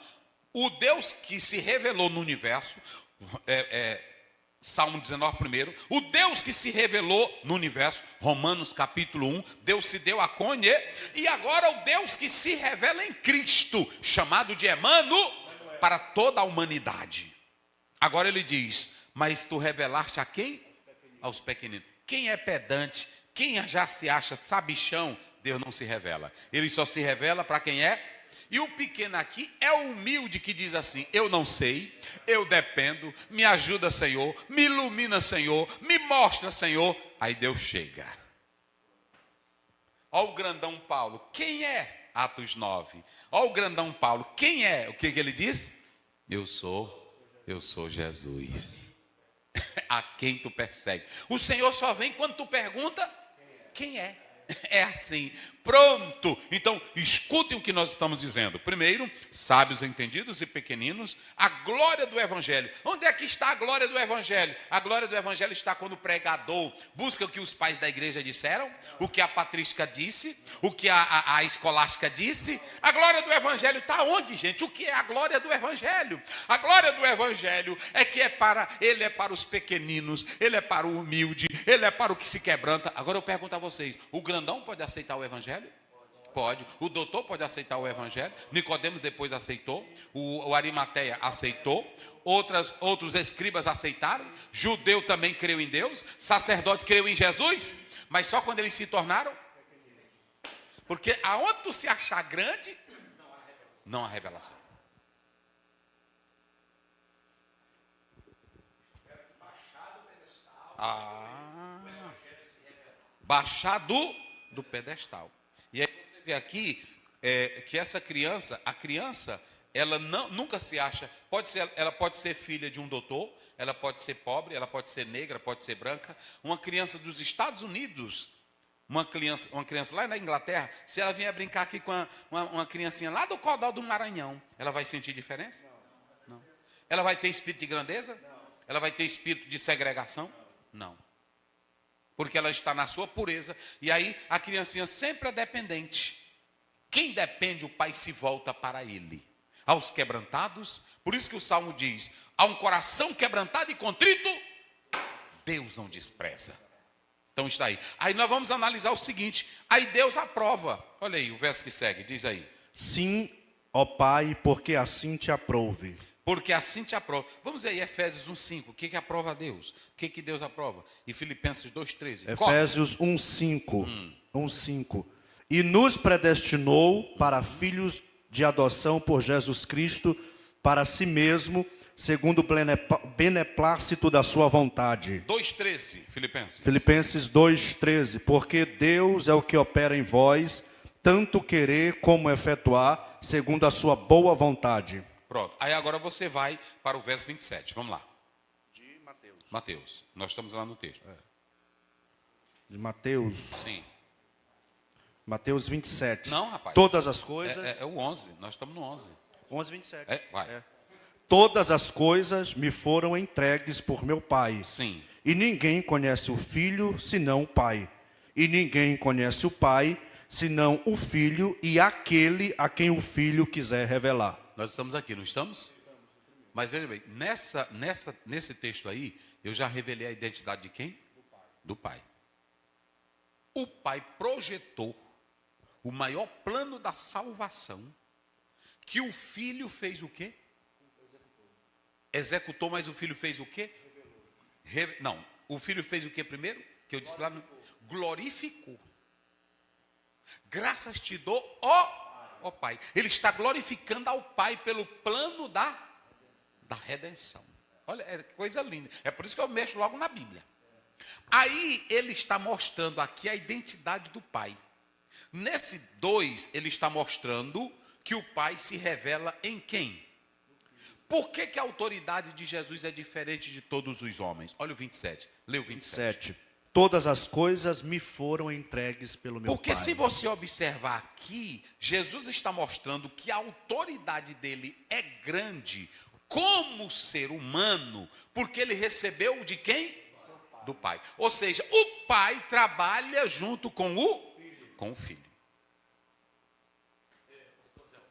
o Deus que se revelou no universo, Salmo 19 primeiro, o Deus que se revelou no universo, Romanos capítulo 1, Deus se deu a conhecer, e agora o Deus que se revela em Cristo, chamado de Emmanuel, para toda a humanidade. Agora ele diz, mas tu revelaste a quem? Aos pequeninos. Quem é pedante, quem já se acha sabichão, Deus não se revela. Ele só se revela para quem é. E o pequeno aqui é o humilde que diz assim, eu não sei, eu dependo, me ajuda, Senhor, me ilumina, Senhor, me mostra, Senhor. Aí Deus chega. Olha o grandão Paulo, quem é? Atos 9. Olha o grandão Paulo, quem é? O que ele diz? Eu sou Jesus. A quem tu persegue. O Senhor só vem quando tu pergunta quem é. É assim, pronto. Então, escutem o que nós estamos dizendo. Primeiro, sábios, entendidos e pequeninos, a glória do Evangelho. Onde é que está a glória do Evangelho? A glória do Evangelho está quando o pregador busca o que os pais da igreja disseram, o que a patrística disse, o que a escolástica disse. A glória do Evangelho está onde, gente? O que é a glória do Evangelho? A glória do Evangelho é que ele é para os pequeninos, ele é para o humilde, ele é para o que se quebranta. Agora eu pergunto a vocês, o grandão pode aceitar o Evangelho? Pode. O doutor pode aceitar o Evangelho? Nicodemos depois aceitou. O Arimateia aceitou. Outros escribas aceitaram. Judeu também creu em Deus. Sacerdote creu em Jesus. Mas só quando eles se tornaram. Porque aonde tu se achar grande, não há revelação. Baixar do pedestal. E aí você vê aqui que essa criança, ela nunca se acha, ela pode ser filha de um doutor, ela pode ser pobre, ela pode ser negra, pode ser branca. Uma criança dos Estados Unidos, uma criança lá na Inglaterra, se ela vier brincar aqui com uma criancinha lá do Codó do Maranhão, ela vai sentir diferença? Não. Ela vai ter espírito de grandeza? Não. Ela vai ter espírito de segregação? Não. Porque ela está na sua pureza. E aí a criancinha sempre é dependente. Quem depende, o pai se volta para ele. Aos quebrantados, por isso que o Salmo diz, a um coração quebrantado e contrito, Deus não despreza. Então está aí. Aí nós vamos analisar o seguinte, aí Deus aprova. Olha aí o verso que segue, diz aí. Sim, ó Pai, porque assim te aprouve. porque assim te aprova. Vamos aí, Efésios 1,5. O que aprova a Deus? O que Deus aprova? E Filipenses 2,13. Efésios 1,5. 1,5. E nos predestinou para filhos de adoção por Jesus Cristo, para si mesmo, segundo o beneplácito da sua vontade. 2,13, Filipenses. Filipenses 2,13. Porque Deus é o que opera em vós, tanto querer como efetuar, segundo a sua boa vontade. Pronto. Aí agora você vai para o verso 27. Vamos lá. De Mateus. Mateus. Nós estamos lá no texto. De Mateus. Sim. Mateus 27. Não, rapaz. Todas as coisas. É o 11. Nós estamos no 11. 11, 27. Vai. Todas as coisas me foram entregues por meu Pai. Sim. E ninguém conhece o Filho, senão o Pai. E ninguém conhece o Pai, senão o Filho e aquele a quem o Filho quiser revelar. Nós estamos aqui, não estamos? Mas veja bem, nesse texto aí, eu já revelei a identidade de quem? Do Pai. O Pai projetou o maior plano da salvação, que o Filho fez o quê? Executou, mas o Filho fez o quê? Não, o Filho fez o quê primeiro? Que eu disse lá, glorificou. Graças te dou, ó Pai. Ele está glorificando ao Pai pelo plano da redenção. Olha, é coisa linda. É por isso que eu mexo logo na Bíblia. Aí ele está mostrando aqui a identidade do Pai. Nesse 2, ele está mostrando que o Pai se revela em quem? Por que a autoridade de Jesus é diferente de todos os homens? Olha o 27. Lê o 27. Todas as coisas me foram entregues pelo meu Pai. Porque se você observar aqui, Jesus está mostrando que a autoridade dele é grande como ser humano, porque ele recebeu de quem? Do Pai. Ou seja, o Pai trabalha junto com o Filho.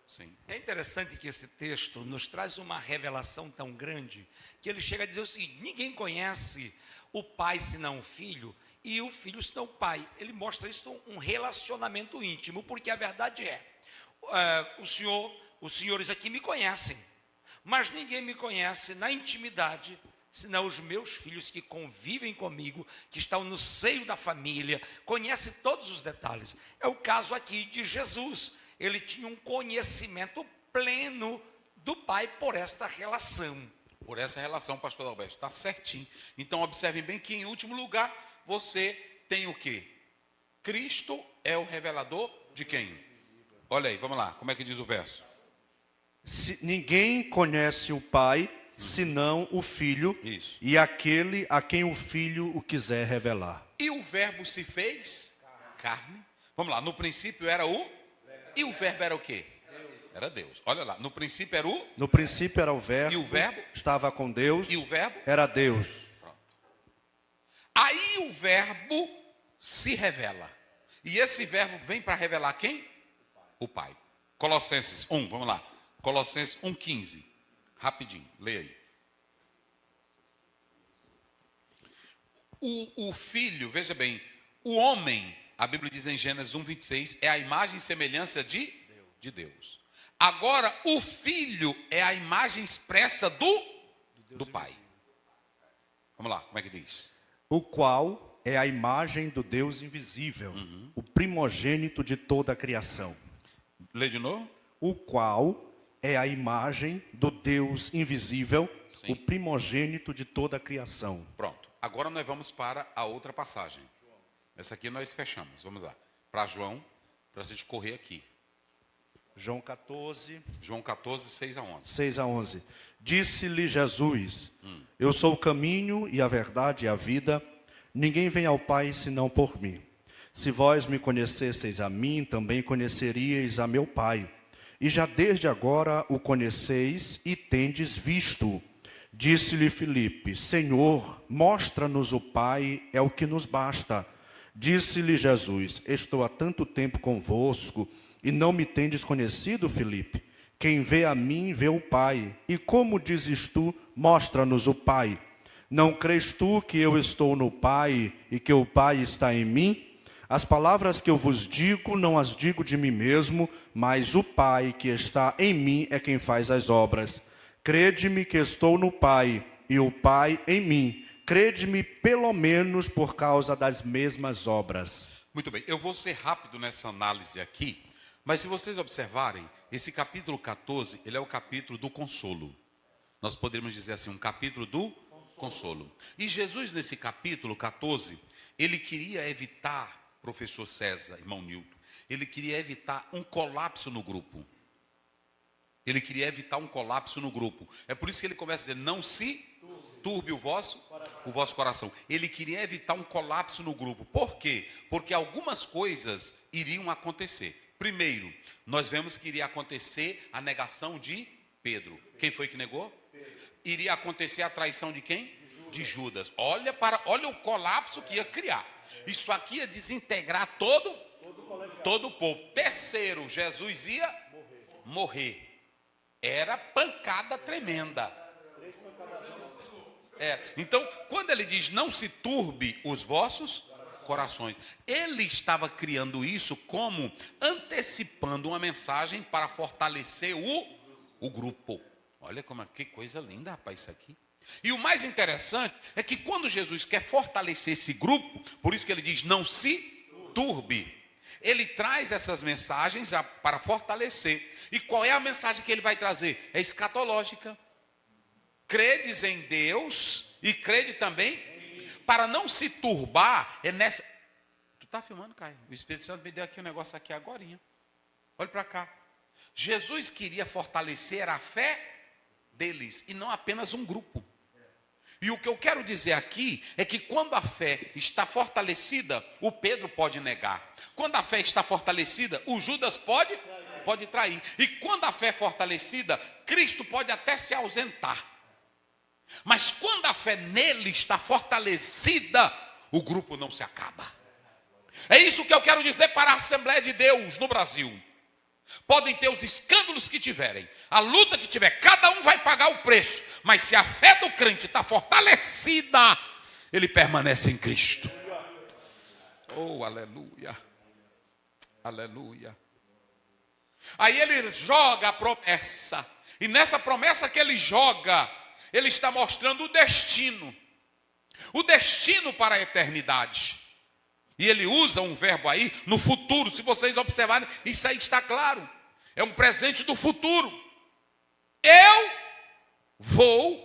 Sim. É interessante que esse texto nos traz uma revelação tão grande, que ele chega a dizer o seguinte: ninguém conhece o Pai senão o Filho, e o Filho senão o Pai. Ele mostra isso um relacionamento íntimo, porque a verdade os senhores aqui me conhecem, mas ninguém me conhece na intimidade, senão os meus filhos que convivem comigo, que estão no seio da família, conhecem todos os detalhes. É o caso aqui de Jesus. Ele tinha um conhecimento pleno do Pai por esta relação. Por essa relação, pastor Alberto, está certinho. Então, observem bem que, em último lugar, você tem o quê? Cristo é o revelador de quem? Olha aí, vamos lá, como é que diz o verso? Ninguém conhece o Pai, senão o Filho. Isso. E aquele a quem o Filho o quiser revelar. E o verbo se fez carne. Vamos lá, no princípio era E o verbo era o quê? Era Deus. Olha lá, no princípio era No princípio era o verbo. E o verbo? Estava com Deus. E o verbo? Era Deus. Pronto. Aí o verbo se revela. E esse verbo vem para revelar quem? O Pai. Colossenses 1, vamos lá. Colossenses 1,15. Rapidinho, leia aí. O filho, veja bem, o homem, a Bíblia diz em Gênesis 1,26, é a imagem e semelhança de Deus. Agora, o filho é a imagem expressa do Pai. Vamos lá, como é que diz? O qual é a imagem do Deus invisível, o primogênito de toda a criação. Lê de novo. O qual é a imagem do Deus invisível, Sim. o primogênito de toda a criação. Pronto. Agora nós vamos para a outra passagem. Essa aqui nós fechamos. Vamos lá. Para João, para a gente correr aqui. João 14. João 14, 6 a 11. 6 a 11. Disse-lhe Jesus: Eu sou o caminho e a verdade e a vida. Ninguém vem ao Pai senão por mim. Se vós me conhecesseis a mim, também conheceríeis a meu Pai. E já desde agora o conheceis e tendes visto. Disse-lhe Filipe: Senhor, mostra-nos o Pai, é o que nos basta. Disse-lhe Jesus: Estou há tanto tempo convosco e não me tendes conhecido, Filipe? Quem vê a mim, vê o Pai. E como dizes tu, mostra-nos o Pai? Não crês tu que eu estou no Pai e que o Pai está em mim? As palavras que eu vos digo, não as digo de mim mesmo, mas o Pai que está em mim é quem faz as obras. Crede-me que estou no Pai, e o Pai em mim. Crede-me pelo menos por causa das mesmas obras. Muito bem, eu vou ser rápido nessa análise aqui, mas se vocês observarem, esse capítulo 14, ele é o capítulo do consolo. Nós poderíamos dizer assim, um capítulo do consolo. E Jesus, nesse capítulo 14, ele queria evitar, professor César, irmão Nilton, ele queria evitar um colapso no grupo. Ele queria evitar um colapso no grupo. É por isso que ele começa a dizer, não se turbe o vosso coração. Ele queria evitar um colapso no grupo. Por quê? Porque algumas coisas iriam acontecer. Primeiro, nós vemos que iria acontecer a negação de Pedro. Quem foi que negou? Iria acontecer a traição de quem? De Judas. Olha o colapso que ia criar. Isso aqui ia desintegrar todo o povo. Terceiro, Jesus ia morrer. Era pancada tremenda. Então, quando ele diz não se turbe os vossos corações, ele estava criando isso como antecipando uma mensagem para fortalecer o grupo. Olha que coisa linda, rapaz, isso aqui. E o mais interessante é que quando Jesus quer fortalecer esse grupo, por isso que ele diz não se turbe, ele traz essas mensagens para fortalecer. E qual é a mensagem que ele vai trazer? É escatológica. Credes em Deus e crede também. Para não se turbar, é nessa... Tu está filmando, Caio? O Espírito Santo me deu aqui um negócio aqui agorinha. Olha para cá. Jesus queria fortalecer a fé deles e não apenas um grupo. E o que eu quero dizer aqui é que quando a fé está fortalecida, o Pedro pode negar. Quando a fé está fortalecida, o Judas pode trair. E quando a fé é fortalecida, Cristo pode até se ausentar. Mas quando a fé nele está fortalecida, o grupo não se acaba. É isso que eu quero dizer para a Assembleia de Deus no Brasil. Podem ter os escândalos que tiverem, a luta que tiver, cada um vai pagar o preço. Mas se a fé do crente está fortalecida, ele permanece em Cristo. Oh, aleluia. Aleluia. Aí ele joga a promessa. E nessa promessa que ele joga, ele está mostrando o destino. O destino para a eternidade. E ele usa um verbo aí, no futuro. Se vocês observarem, isso aí está claro. É um presente do futuro. Eu vou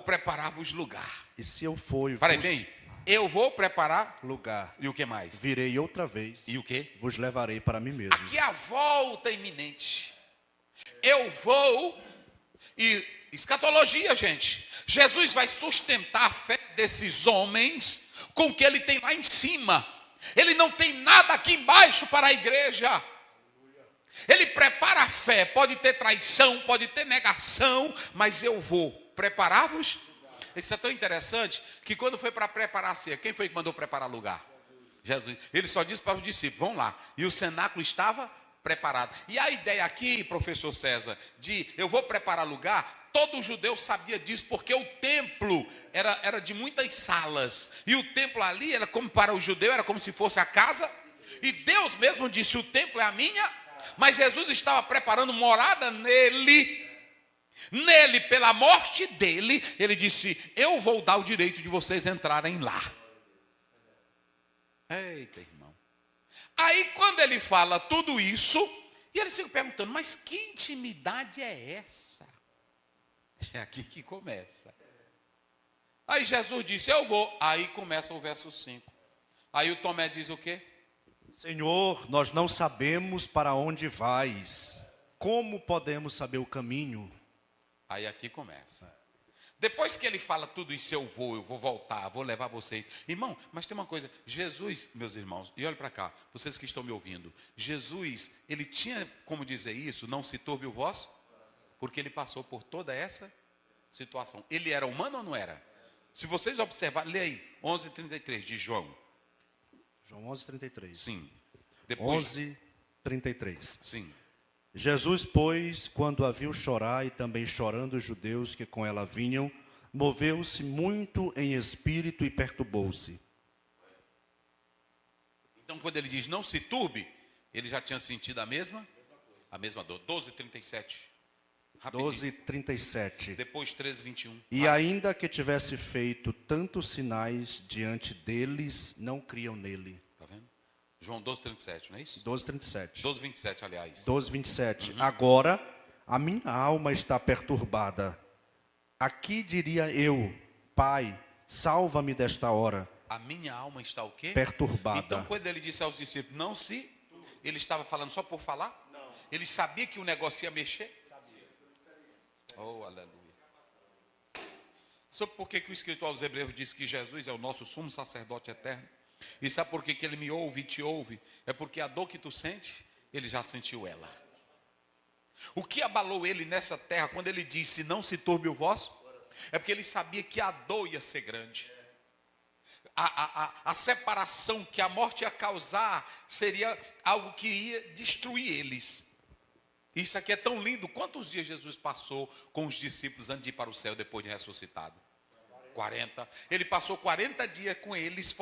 preparar-vos lugar. E se eu for e Parei bem. Eu vou preparar lugar. E o que mais? Virei outra vez. E o que? Vos levarei para mim mesmo. Aqui é a volta iminente. Eu vou e escatologia, gente. Jesus vai sustentar a fé desses homens com o que ele tem lá em cima. Ele não tem nada aqui embaixo para a igreja. Ele prepara a fé. Pode ter traição, pode ter negação, mas eu vou preparar-vos. Isso é tão interessante que quando foi para preparar a ceia, quem foi que mandou preparar lugar? Jesus. Ele só disse para os discípulos, vão lá. E o cenáculo estava preparado. E a ideia aqui, professor César, de eu vou preparar lugar, todo judeu sabia disso, porque o templo era de muitas salas. E o templo ali, era como para o judeu, era como se fosse a casa. E Deus mesmo disse, o templo é a minha. Mas Jesus estava preparando morada nele. Nele, pela morte dele, ele disse, eu vou dar o direito de vocês entrarem lá. Eita, irmão. Aí quando ele fala tudo isso, e eles ficam perguntando, mas que intimidade é essa? É aqui que começa. Aí Jesus disse, eu vou. Aí começa o verso 5. Aí o Tomé diz o quê? Senhor, nós não sabemos para onde vais. Como podemos saber o caminho? Aí aqui começa. Depois que ele fala tudo isso, eu vou voltar, vou levar vocês. Irmão, mas tem uma coisa. Jesus, meus irmãos, e olha para cá, vocês que estão me ouvindo. Jesus, ele tinha como dizer isso, não se turbe o vosso, porque ele passou por toda essa situação. Ele era humano ou não era? Se vocês observarem, lê aí, 11:33 de João. João 11:33. Sim. Depois, 11:33. sim. Jesus, pois, quando a viu chorar e também chorando os judeus que com ela vinham, moveu-se muito em espírito e perturbou-se. Então, quando ele diz não se turbe, ele já tinha sentido a mesma A mesma dor. 12:37. Rapidinho. 12:37. Depois 13:21. E ainda que tivesse feito tantos sinais diante deles, não criam nele. Tá vendo? João 12:37, não é isso? 12:37. 12:27, aliás. 12:27. Agora, a minha alma está perturbada. Aqui diria eu, Pai, salva-me desta hora. A minha alma está o quê? Perturbada. Então, quando ele disse aos discípulos, não se... Ele estava falando só por falar? Não. Ele sabia que o negócio ia mexer? Sabia. Oh, aleluia. Sabe por que o escritor aos Hebreus diz que Jesus é o nosso sumo sacerdote eterno? E sabe por que ele me ouve e te ouve? É porque a dor que tu sente, ele já sentiu ela. O que abalou ele nessa terra, quando ele disse, não se turbe o vosso? É porque ele sabia que a dor ia ser grande. A separação que a morte ia causar seria algo que ia destruir eles. Isso aqui é tão lindo. Quantos dias Jesus passou com os discípulos antes de ir para o céu, depois de ressuscitado? 40. Ele passou 40 dias com eles,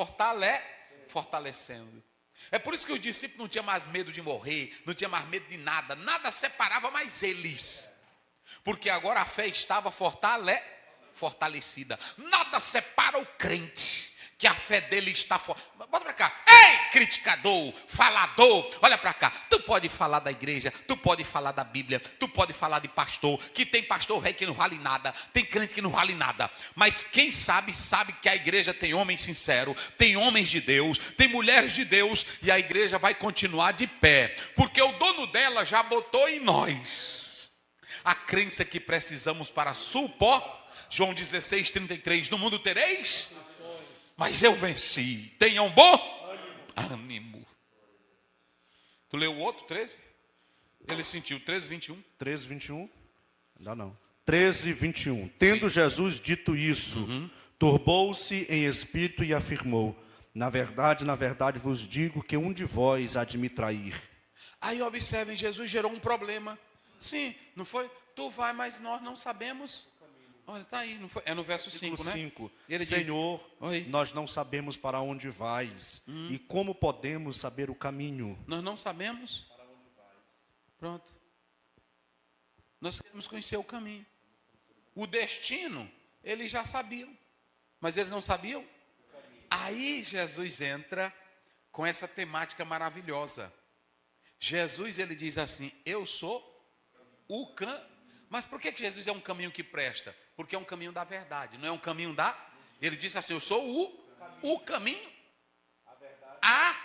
fortalecendo. É por isso que os discípulos não tinham mais medo de morrer, não tinham mais medo de nada. Nada separava mais eles. Porque agora a fé estava fortalecida. Nada separa o crente. Que a fé dele está forte. Bota para cá. Ei, criticador, falador, olha para cá. Tu pode falar da igreja, tu pode falar da Bíblia, tu pode falar de pastor, que tem pastor rei que não vale nada, tem crente que não vale nada. Mas quem sabe que a igreja tem homens sinceros, tem homens de Deus, tem mulheres de Deus, e a igreja vai continuar de pé. Porque o dono dela já botou em nós a crença que precisamos para suportar. João 16:33, no mundo tereis... Mas eu venci. Tenham bom ânimo. Tu leu o outro, 13? Ele sentiu, 13:21. 13:21. Ainda não. 13:21. Tendo Jesus dito isso, turbou-se em espírito e afirmou, na verdade vos digo que um de vós há de me trair. Aí observem, Jesus gerou um problema. Sim, não foi? Tu vai, mas nós não sabemos. Olha, está aí, não foi? É no verso 5, né? 5. Ele Senhor, diz, nós não sabemos para onde vais. E como podemos saber o caminho? Nós não sabemos para onde vais. Pronto. Nós queremos conhecer o caminho. O destino, eles já sabiam. Mas eles não sabiam? Aí Jesus entra com essa temática maravilhosa. Jesus, ele diz assim, eu sou o caminho. Mas por que Jesus é um caminho que presta? Porque é um caminho da verdade, não é um caminho da... Ele disse assim, eu sou o caminho, a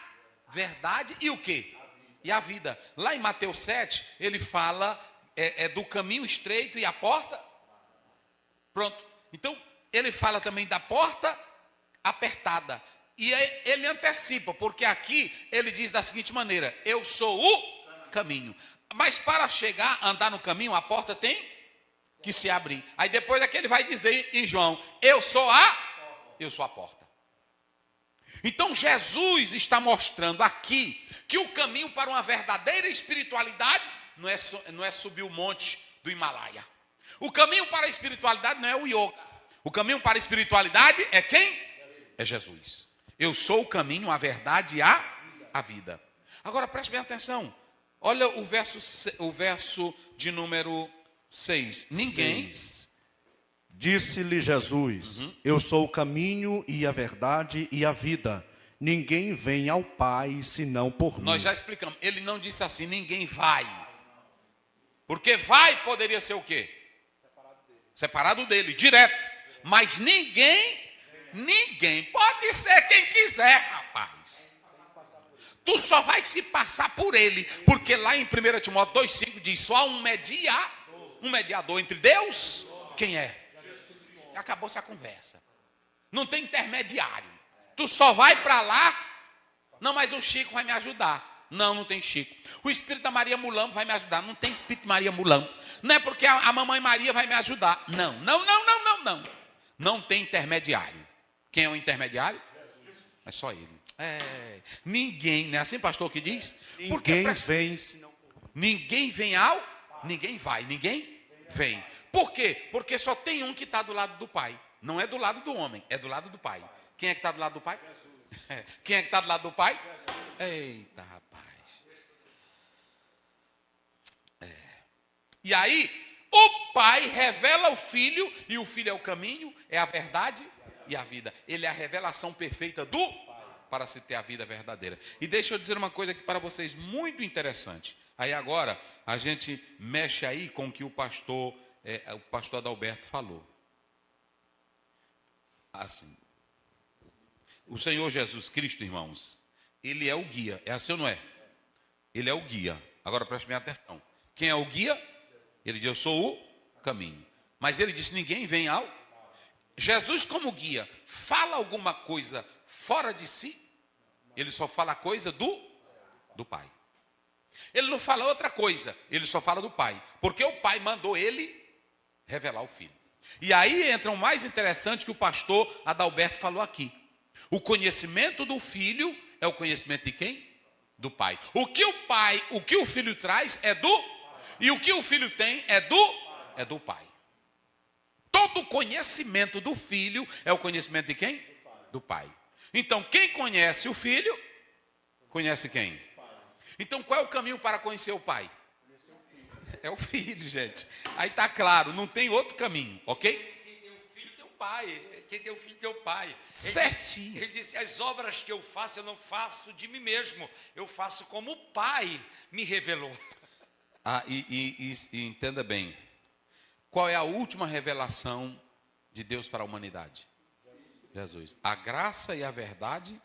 verdade e o quê? E a vida. Lá em Mateus 7, ele fala do caminho estreito e a porta. Pronto. Então, ele fala também da porta apertada. E aí, ele antecipa, porque aqui ele diz da seguinte maneira, eu sou o caminho. Mas para chegar, andar no caminho, a porta tem que se abrir. Aí depois é que ele vai dizer em João, eu sou a porta. Então Jesus está mostrando aqui que o caminho para uma verdadeira espiritualidade não é subir o monte do Himalaia. O caminho para a espiritualidade não é o yoga. O caminho para a espiritualidade é quem? É Jesus. Eu sou o caminho, a verdade e a vida. Agora preste bem atenção. Olha o verso de número 6. Ninguém... Disse-lhe Jesus, eu sou o caminho e a verdade e a vida. Ninguém vem ao Pai senão por mim. Nós já explicamos. Ele não disse assim, ninguém vai. Porque vai poderia ser o quê? Separado dele, direto. Mas ninguém, pode ser quem quiser, rapaz. Tu só vai se passar por ele, porque lá em 1 Timóteo 2,5 diz, só há um mediador entre Deus, quem é? Acabou-se a conversa. Não tem intermediário. Tu só vai para lá, não, mas o Chico vai me ajudar. Não tem Chico. O espírito da Maria Mulambo vai me ajudar. Não tem espírito de Maria Mulambo. Não é porque a mamãe Maria vai me ajudar. Não. Não tem intermediário. Quem é o intermediário? É só ele. Ninguém, não é assim, pastor, que diz? Ninguém vem senão por mim. Ninguém vai, ninguém vem. Por quê? Porque só tem um que está do lado do Pai. Não é do lado do homem, é do lado do Pai. Quem é que está do lado do Pai? Jesus. Quem é que está do lado do Pai? Jesus. Eita, rapaz. E aí, o Pai revela o Filho, e o Filho é o caminho, é a verdade e a vida. Ele é a revelação perfeita do para se ter a vida verdadeira. E deixa eu dizer uma coisa aqui para vocês muito interessante. Aí agora a gente mexe aí com o que o pastor Adalberto falou. Assim, o Senhor Jesus Cristo, irmãos, ele é o guia. É assim ou não é? Ele é o guia. Agora preste bem atenção. Quem é o guia? Ele diz, eu sou o caminho. Mas ele disse, ninguém vem ao... Jesus como guia, fala alguma coisa fora de si? Ele só fala a coisa do Pai. Ele não fala outra coisa, ele só fala do Pai. Porque o Pai mandou ele revelar o Filho. E aí entra o mais interessante que o pastor Adalberto falou aqui. O conhecimento do Filho é o conhecimento de quem? Do Pai. O que o Filho traz é do... E o que o Filho tem é do Pai. Todo conhecimento do Filho é o conhecimento de quem? Do Pai. Então, quem conhece o Filho, conhece quem? Então, qual é o caminho para conhecer o Pai? É o Filho, gente. Aí está claro, não tem outro caminho, ok? Quem tem o filho tem o pai. Quem tem o filho tem o pai. Certinho. Ele disse, as obras que eu faço, eu não faço de mim mesmo. Eu faço como o Pai me revelou. E entenda bem. Qual é a última revelação de Deus para a humanidade? Jesus. A graça e a verdade.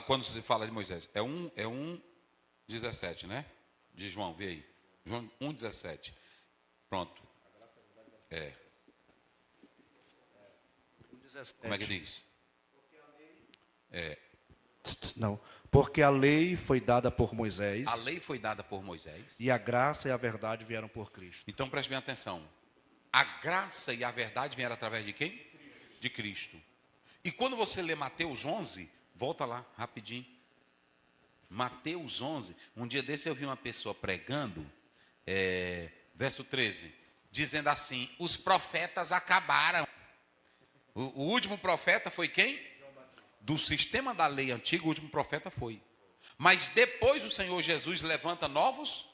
Quando se fala de Moisés, é 1:17, né? De João, vê aí. João 1:17. Pronto. Como é que diz? Não, porque a lei foi dada por Moisés. A lei foi dada por Moisés. E a graça e a verdade vieram por Cristo. Então preste bem atenção. A graça e a verdade vieram através de quem? De Cristo. E quando você lê Mateus 11, volta lá, rapidinho. Mateus 11, um dia desse eu vi uma pessoa pregando, verso 13, dizendo assim, os profetas acabaram. O último profeta foi quem? Do sistema da lei antiga, o último profeta foi. Mas depois o Senhor Jesus levanta novos,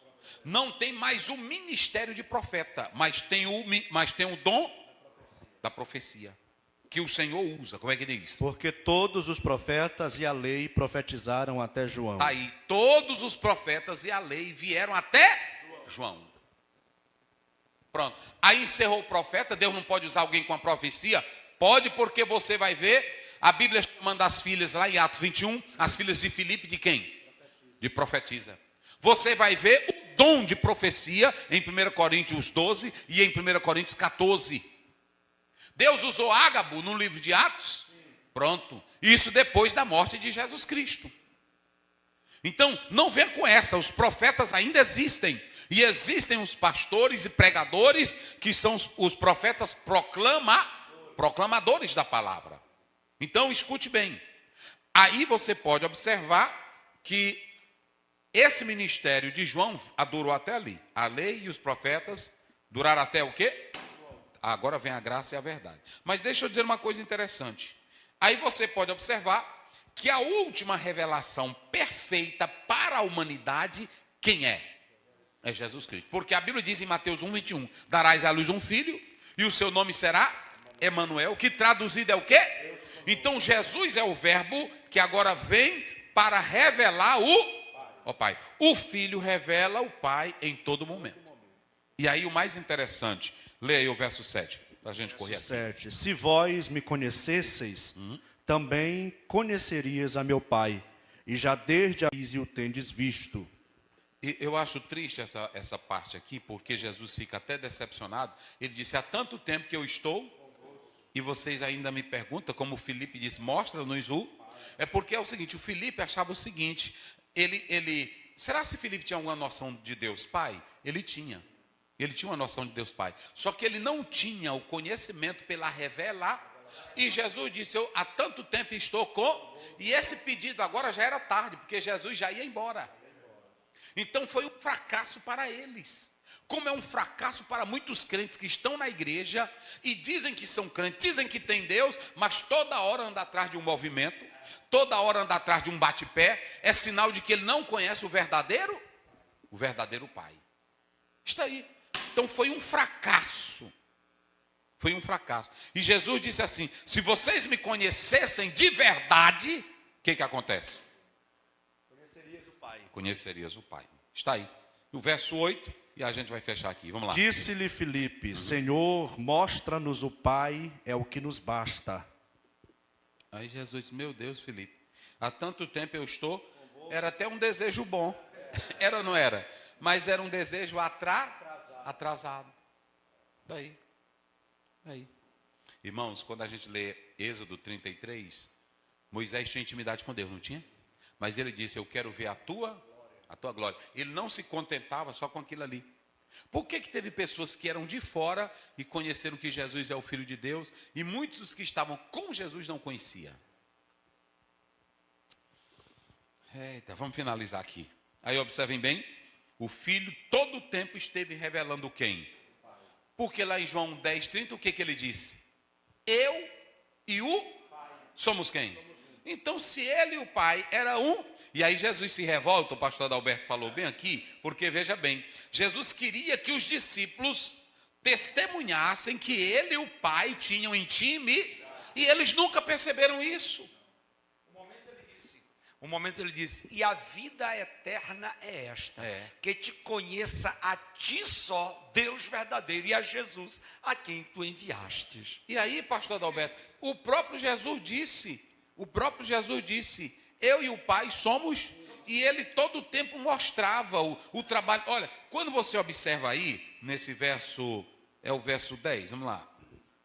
não tem mais o ministério de profeta, mas tem o dom da profecia, que o Senhor usa. Como é que diz? Porque todos os profetas e a lei profetizaram até João. Aí, todos os profetas e a lei vieram até João. Pronto. Aí encerrou o profeta, Deus não pode usar alguém com a profecia? Pode, porque você vai ver a Bíblia chamando as filhas lá em Atos 21, as filhas de Filipe de quem? De profetiza. Você vai ver o dom de profecia em 1 Coríntios 12 e em 1 Coríntios 14. Deus usou Ágabo no livro de Atos? Pronto. Isso depois da morte de Jesus Cristo. Então, não venha com essa, os profetas ainda existem. E existem os pastores e pregadores que são os profetas proclamadores da palavra. Então, escute bem. Aí você pode observar que esse ministério de João durou até ali. A lei e os profetas duraram até o quê? Agora vem a graça e a verdade. Mas deixa eu dizer uma coisa interessante. Aí você pode observar que a última revelação perfeita para a humanidade, quem é? É Jesus Cristo. Porque a Bíblia diz em Mateus 1:21, darás à luz um filho, e o seu nome será Emanuel, que traduzido é o quê? Então Jesus é o verbo que agora vem para revelar o Pai. O Filho revela o Pai em todo momento. E aí o mais interessante, leia aí o verso 7, para a gente correr aqui. 7. Se vós me conhecesseis, também conhecerias a meu Pai, e já desde a o tendes visto. E eu acho triste essa parte aqui, porque Jesus fica até decepcionado. Ele disse, há tanto tempo que eu estou, e vocês ainda me perguntam, como o Filipe disse, mostra-nos o... É porque é o seguinte, o Filipe achava o seguinte, será se Filipe tinha alguma noção de Deus Pai? Ele tinha uma noção de Deus Pai. Só que ele não tinha o conhecimento pela revelação. E Jesus disse, eu há tanto tempo estou com... E esse pedido agora já era tarde, porque Jesus já ia embora. Então foi um fracasso para eles. Como é um fracasso para muitos crentes que estão na igreja e dizem que são crentes, dizem que tem Deus, mas toda hora anda atrás de um movimento, toda hora anda atrás de um bate-pé, é sinal de que ele não conhece o verdadeiro Pai. Está aí. Então foi um fracasso. Foi um fracasso. E Jesus disse assim: se vocês me conhecessem de verdade, o que acontece? Conhecerias o Pai. Conhecerias o Pai. Está aí. O verso 8, e a gente vai fechar aqui. Vamos lá. Disse-lhe Filipe: Senhor, mostra-nos o Pai, é o que nos basta. Aí Jesus disse: meu Deus, Filipe, há tanto tempo eu estou, era até um desejo bom. Era ou não era? Mas era um desejo atrasado. Daí. Aí. Irmãos, quando a gente lê Êxodo 33, Moisés tinha intimidade com Deus, não tinha? Mas ele disse: eu quero ver a tua glória. Ele não se contentava só com aquilo ali. Por que teve pessoas que eram de fora e conheceram que Jesus é o Filho de Deus, e muitos que estavam com Jesus não conheciam? Eita, vamos finalizar aqui. Aí observem bem, o Filho todo o tempo esteve revelando quem? Porque lá em João 10:30, o que ele disse? Eu e o Pai somos quem? Então, se ele e o Pai era um, e aí Jesus se revolta, o pastor Adalberto falou bem aqui, porque veja bem, Jesus queria que os discípulos testemunhassem que ele e o Pai tinham intimidade, e eles nunca perceberam isso. Um momento ele disse: e a vida eterna é esta, que te conheça a ti só, Deus verdadeiro, e a Jesus, a quem tu enviastes. E aí, pastor Adalberto, o próprio Jesus disse, eu e o Pai somos, e ele todo o tempo mostrava o trabalho. Olha, quando você observa aí, nesse verso, é o verso 10, vamos lá.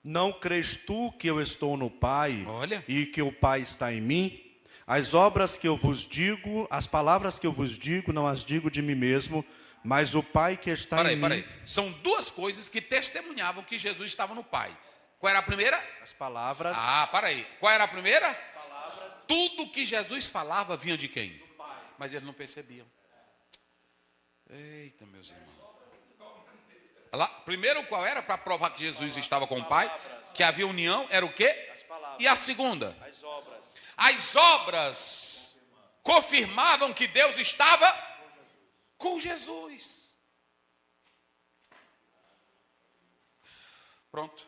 Não crês tu que eu estou no Pai, Olha. E que o Pai está em mim? As obras que eu vos digo, as palavras que eu vos digo, não as digo de mim mesmo, mas o Pai que está em mim. Peraí. São duas coisas que testemunhavam que Jesus estava no Pai. Qual era a primeira? As palavras. Peraí. Qual era a primeira? As palavras. Tudo que Jesus falava vinha de quem? Do Pai. Mas eles não percebiam. Eita, meus irmãos. Lá, primeiro, qual era? Para provar que Jesus estava com o Pai, que havia união, era o quê? As palavras. E a segunda? As obras. As obras confirmavam que Deus estava com Jesus. Pronto.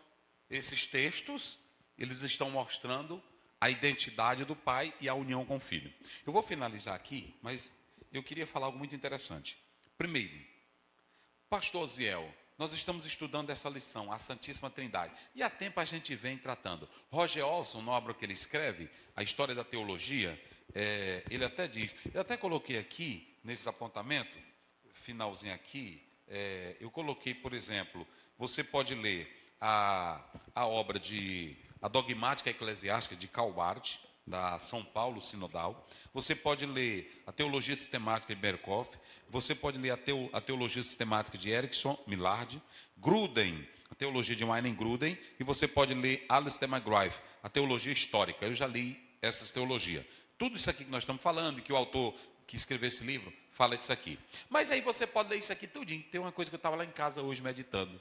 Esses textos, eles estão mostrando a identidade do Pai e a união com o Filho. Eu vou finalizar aqui, mas eu queria falar algo muito interessante. Primeiro, pastor Ziel, nós estamos estudando essa lição, a Santíssima Trindade. E há tempo a gente vem tratando. Roger Olson, na obra que ele escreve, A História da Teologia, ele até diz, eu até coloquei aqui, nesses apontamentos, finalzinho aqui, eu coloquei, por exemplo, você pode ler a obra a Dogmática Eclesiástica de Karl Barth, da São Paulo Sinodal. Você pode ler a Teologia Sistemática de Berkhoff. Você pode ler a Teologia Sistemática de Erickson Millard, Gruden, a Teologia de Wayne Gruden, e você pode ler Alistair McGrath, a Teologia Histórica. Eu já li essas teologias. Tudo isso aqui que nós estamos falando, e que o autor que escreveu esse livro fala disso aqui. Mas aí você pode ler isso aqui tudinho. Tem uma coisa que eu estava lá em casa hoje meditando.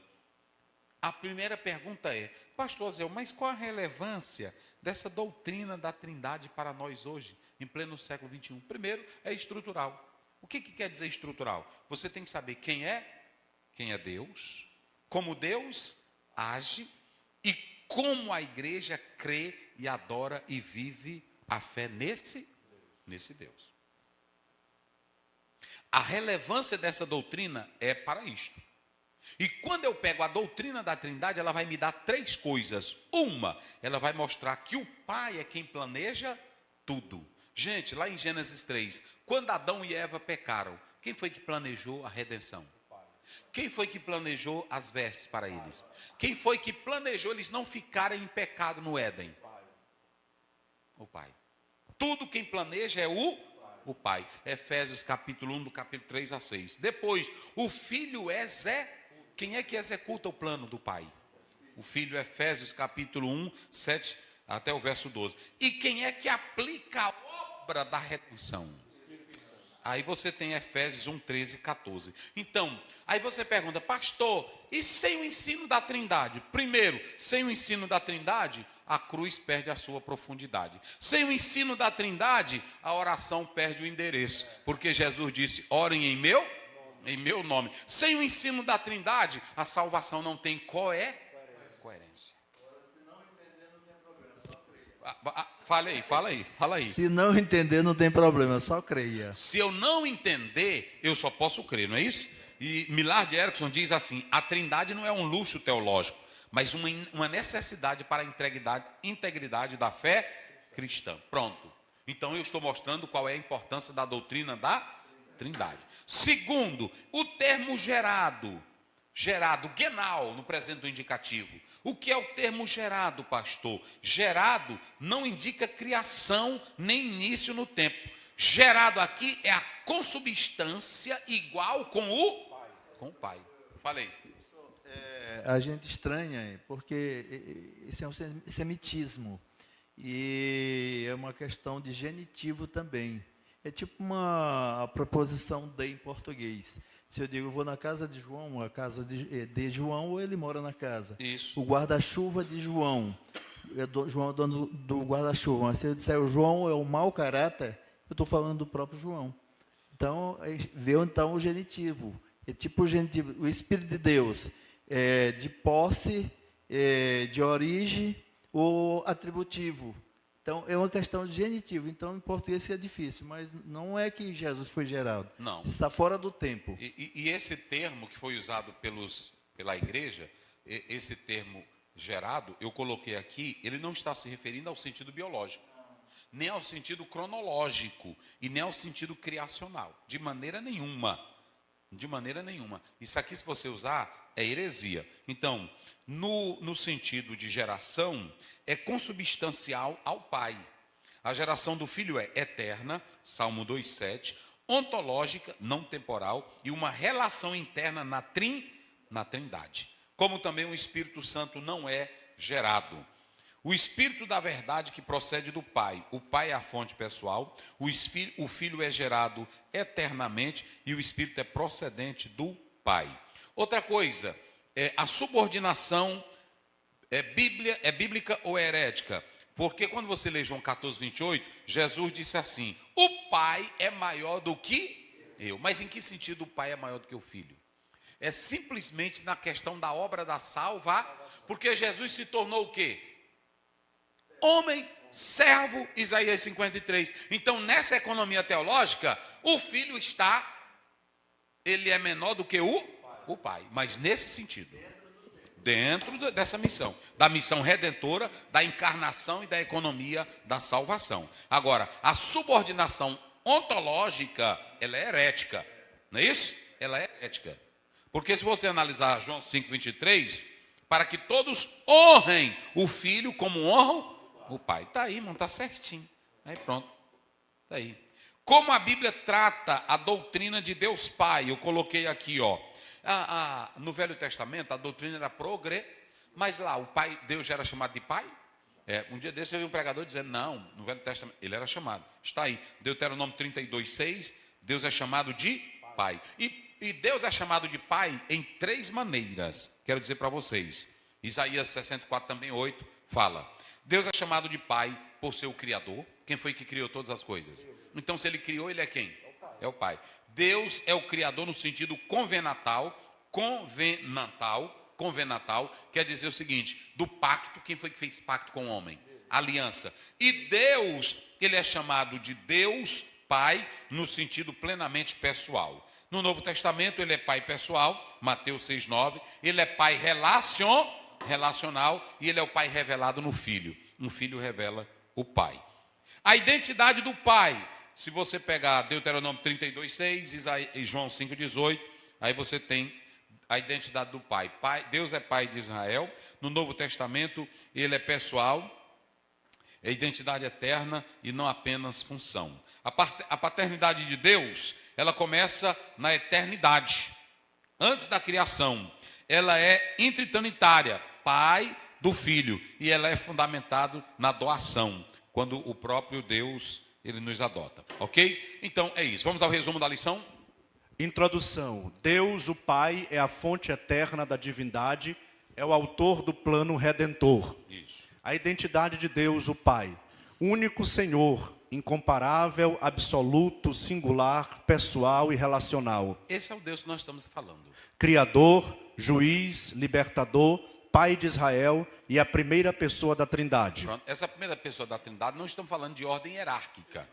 A primeira pergunta é: pastor Zé, mas qual a relevância dessa doutrina da Trindade para nós hoje, em pleno século XXI? Primeiro, é estrutural. O que quer dizer estrutural? Você tem que saber quem é Deus, como Deus age e como a igreja crê e adora e vive a fé nesse Deus. A relevância dessa doutrina é para isto. E quando eu pego a doutrina da Trindade, ela vai me dar três coisas. Uma, ela vai mostrar que o Pai é quem planeja tudo. Gente, lá em Gênesis 3, quando Adão e Eva pecaram, quem foi que planejou a redenção? Quem foi que planejou as vestes para eles? Quem foi que planejou eles não ficarem em pecado no Éden? O Pai. Tudo quem planeja é o Pai. Efésios capítulo 1, do capítulo 3 a 6. Depois, o Filho quem é que executa o plano do Pai? O Filho, Efésios capítulo 1, 7 até o verso 12. E quem é que aplica a obra da redenção? Aí você tem Efésios 1, 13 e 14. Então, aí você pergunta: pastor, e sem o ensino da Trindade? Primeiro, sem o ensino da Trindade, a cruz perde a sua profundidade. Sem o ensino da Trindade, a oração perde o endereço. Porque Jesus disse: orem em meu Em meu nome. Sem o ensino da Trindade, a salvação não tem coerência. Fala aí. Se não entender, não tem problema, só creia. Se eu não entender, eu só posso crer, não é isso? E Millard Erickson diz assim: a Trindade não é um luxo teológico, mas uma necessidade para a integridade da fé cristã. Pronto. Então eu estou mostrando qual é a importância da doutrina da Trindade. Segundo, o termo gerado, genau, no presente do indicativo. O que é o termo gerado, pastor? Gerado não indica criação nem início no tempo. Gerado aqui é a consubstância igual com o Pai. Falei. A gente estranha, porque isso é um semitismo. E é uma questão de genitivo também. É tipo uma preposição de em português. Se eu digo, eu vou na casa de João, a casa de João, ou ele mora na casa. Isso. O guarda-chuva de João. João é o dono do guarda-chuva. Mas se eu disser o João é o mau caráter, eu estou falando do próprio João. Então, vê então o genitivo. É tipo o genitivo, o Espírito de Deus, de posse, de origem ou atributivo. Então, é uma questão de genitivo. Então, em português é difícil, mas não é que Jesus foi gerado. Não. Está fora do tempo. E esse termo que foi usado pela igreja, esse termo gerado, eu coloquei aqui, ele não está se referindo ao sentido biológico, nem ao sentido cronológico, e nem ao sentido criacional. De maneira nenhuma. De maneira nenhuma. Isso aqui, se você usar, é heresia. Então, no sentido de geração, é consubstancial ao Pai. A geração do Filho é eterna, Salmo 2,7, ontológica, não temporal, e uma relação interna na Trindade. Como também o Espírito Santo não é gerado. O Espírito da verdade que procede do Pai. O Pai é a fonte pessoal, o Filho é gerado eternamente e o Espírito é procedente do Pai. Outra coisa, a subordinação é bíblica ou herética? Porque quando você lê João 14:28, Jesus disse assim: o Pai é maior do que eu. Mas em que sentido o Pai é maior do que o Filho? É simplesmente na questão da obra da salvação, porque Jesus se tornou o quê? Homem, servo, Isaías 53. Então, nessa economia teológica, o Filho ele é menor do que o Pai. Mas nesse sentido, dentro dessa missão, da missão redentora, da encarnação e da economia da salvação. Agora, a subordinação ontológica, ela é herética, não é isso? Ela é herética. Porque se você analisar João 5:23, para que todos honrem o Filho como honram o Pai. Está aí, irmão, está certinho. Aí pronto, está aí. Como a Bíblia trata a doutrina de Deus Pai, eu coloquei aqui, ó. No Velho Testamento, a doutrina era mas lá, o Pai, Deus já era chamado de Pai? Um dia desse eu vi um pregador dizendo, não, no Velho Testamento, ele era chamado. Está aí, Deuteronômio 32:6, Deus é chamado de Pai. E Deus é chamado de Pai em 3 maneiras. Quero dizer para vocês. Isaías 64 também 8 fala. Deus é chamado de Pai por ser o Criador. Quem foi que criou todas as coisas? Então, se Ele criou, Ele é quem? É o Pai. Deus é o Criador no sentido convenatal, quer dizer o seguinte, do pacto. Quem foi que fez pacto com o homem? Aliança. E Deus, Ele é chamado de Deus Pai no sentido plenamente pessoal. No Novo Testamento, Ele é Pai pessoal, Mateus 6:9. Ele é Pai relacional e Ele é o Pai revelado no Filho. Um Filho revela o Pai. A identidade do Pai, se você pegar Deuteronômio 32:6 e João 5:18, aí você tem a identidade do Pai. Deus é Pai de Israel. No Novo Testamento, Ele é pessoal, é identidade eterna e não apenas função. A paternidade de Deus, ela começa na eternidade, antes da criação. Ela é intrinitária, Pai do Filho, e ela é fundamentada na doação, quando o próprio Deus, Ele nos adota, ok? Então é isso, vamos ao resumo da lição? Introdução. Deus, o Pai, é a fonte eterna da divindade, é o autor do plano redentor. Isso. A identidade de Deus, o Pai, único Senhor, incomparável, absoluto, singular, pessoal e relacional. Esse é o Deus que nós estamos falando. Criador, juiz, libertador, Pai de Israel e a primeira pessoa da Trindade. Pronto. Essa primeira pessoa da Trindade, não estamos falando de ordem hierárquica.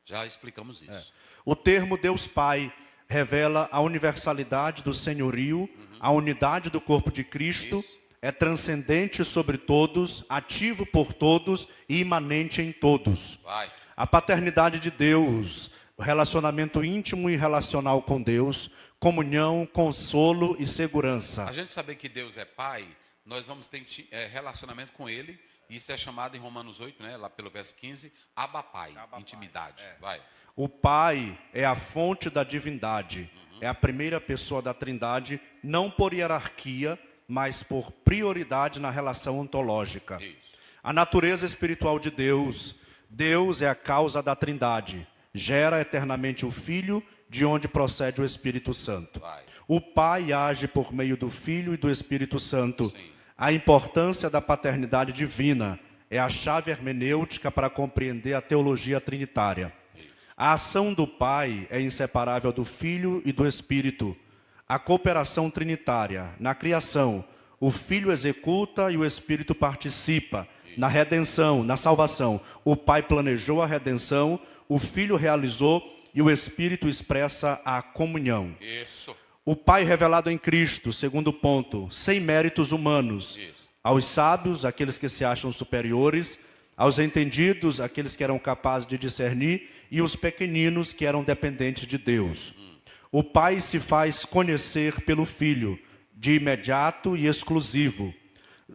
Já explicamos isso. O termo Deus Pai revela a universalidade do senhorio, a unidade do corpo de Cristo, Isso. é transcendente sobre todos, ativo por todos e imanente em todos. Vai. A paternidade de Deus, o relacionamento íntimo e relacional com Deus, comunhão, consolo e segurança. A gente saber que Deus é Pai, nós vamos ter relacionamento com Ele. Isso é chamado em Romanos 8, né, lá pelo verso 15, Abba Pai, intimidade. Vai. O Pai é a fonte da divindade, é a primeira pessoa da Trindade, não por hierarquia, mas por prioridade na relação ontológica. Isso. A natureza espiritual de Deus, Deus é a causa da Trindade, gera eternamente o Filho, de onde procede o Espírito Santo. Vai. O Pai age por meio do Filho e do Espírito Santo. Sim. A importância da paternidade divina é a chave hermenêutica para compreender a teologia trinitária. A ação do Pai é inseparável do Filho e do Espírito. A cooperação trinitária na criação, o Filho executa e o Espírito participa. Na redenção, na salvação, o Pai planejou a redenção, o Filho realizou e o Espírito expressa a comunhão. Isso. O Pai revelado em Cristo, segundo ponto, sem méritos humanos. Isso. Aos sábios, aqueles que se acham superiores, aos entendidos, aqueles que eram capazes de discernir, e os pequeninos que eram dependentes de Deus. O Pai se faz conhecer pelo Filho, de imediato e exclusivo.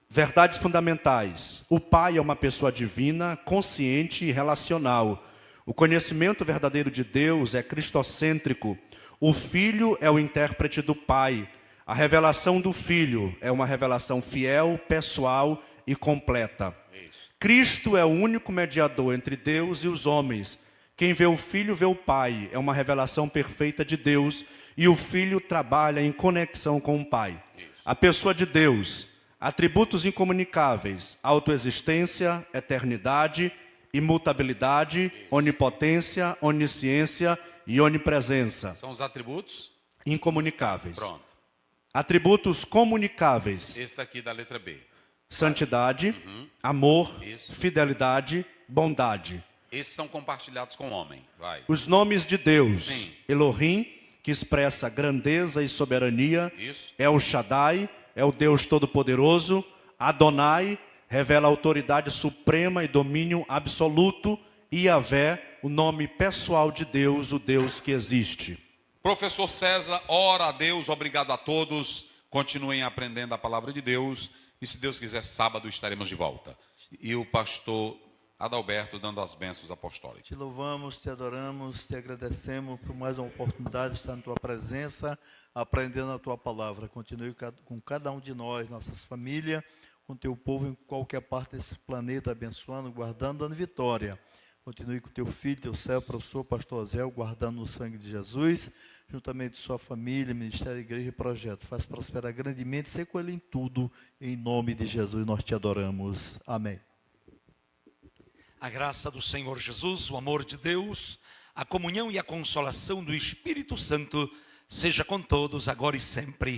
Verdades fundamentais. O Pai é uma pessoa divina, consciente e relacional. O conhecimento verdadeiro de Deus é cristocêntrico. O Filho é o intérprete do Pai. A revelação do Filho é uma revelação fiel, pessoal e completa. Isso. Cristo é o único mediador entre Deus e os homens. Quem vê o Filho vê o Pai. É uma revelação perfeita de Deus e o Filho trabalha em conexão com o Pai. Isso. A pessoa de Deus, atributos incomunicáveis, autoexistência, eternidade, imutabilidade, onipotência, onisciência e onipresença. São os atributos? Incomunicáveis. Pronto. Atributos comunicáveis. Esse daqui da letra B. Santidade, amor, Isso. fidelidade, bondade. Esses são compartilhados com o homem. Vai. Os nomes de Deus. Sim. Elohim, que expressa grandeza e soberania. Isso. El Shaddai, é o Deus Todo-Poderoso. Adonai, revela autoridade suprema e domínio absoluto. E Yahvé, o nome pessoal de Deus, o Deus que existe. Professor César, ora a Deus, obrigado a todos. Continuem aprendendo a palavra de Deus. E se Deus quiser, sábado estaremos de volta. E o pastor Adalberto dando as bênçãos apostólicas. Te louvamos, te adoramos, te agradecemos por mais uma oportunidade de estar na tua presença, aprendendo a tua palavra. Continue com cada um de nós, nossas famílias, com teu povo em qualquer parte desse planeta, abençoando, guardando, dando vitória. Continue com teu filho, teu servo, professor, pastor Azel, guardando no sangue de Jesus, juntamente sua família, ministério, igreja e projeto. Faz prosperar grandemente, ser com ele em tudo, em nome de Jesus nós te adoramos. Amém. A graça do Senhor Jesus, o amor de Deus, a comunhão e a consolação do Espírito Santo seja com todos agora e sempre.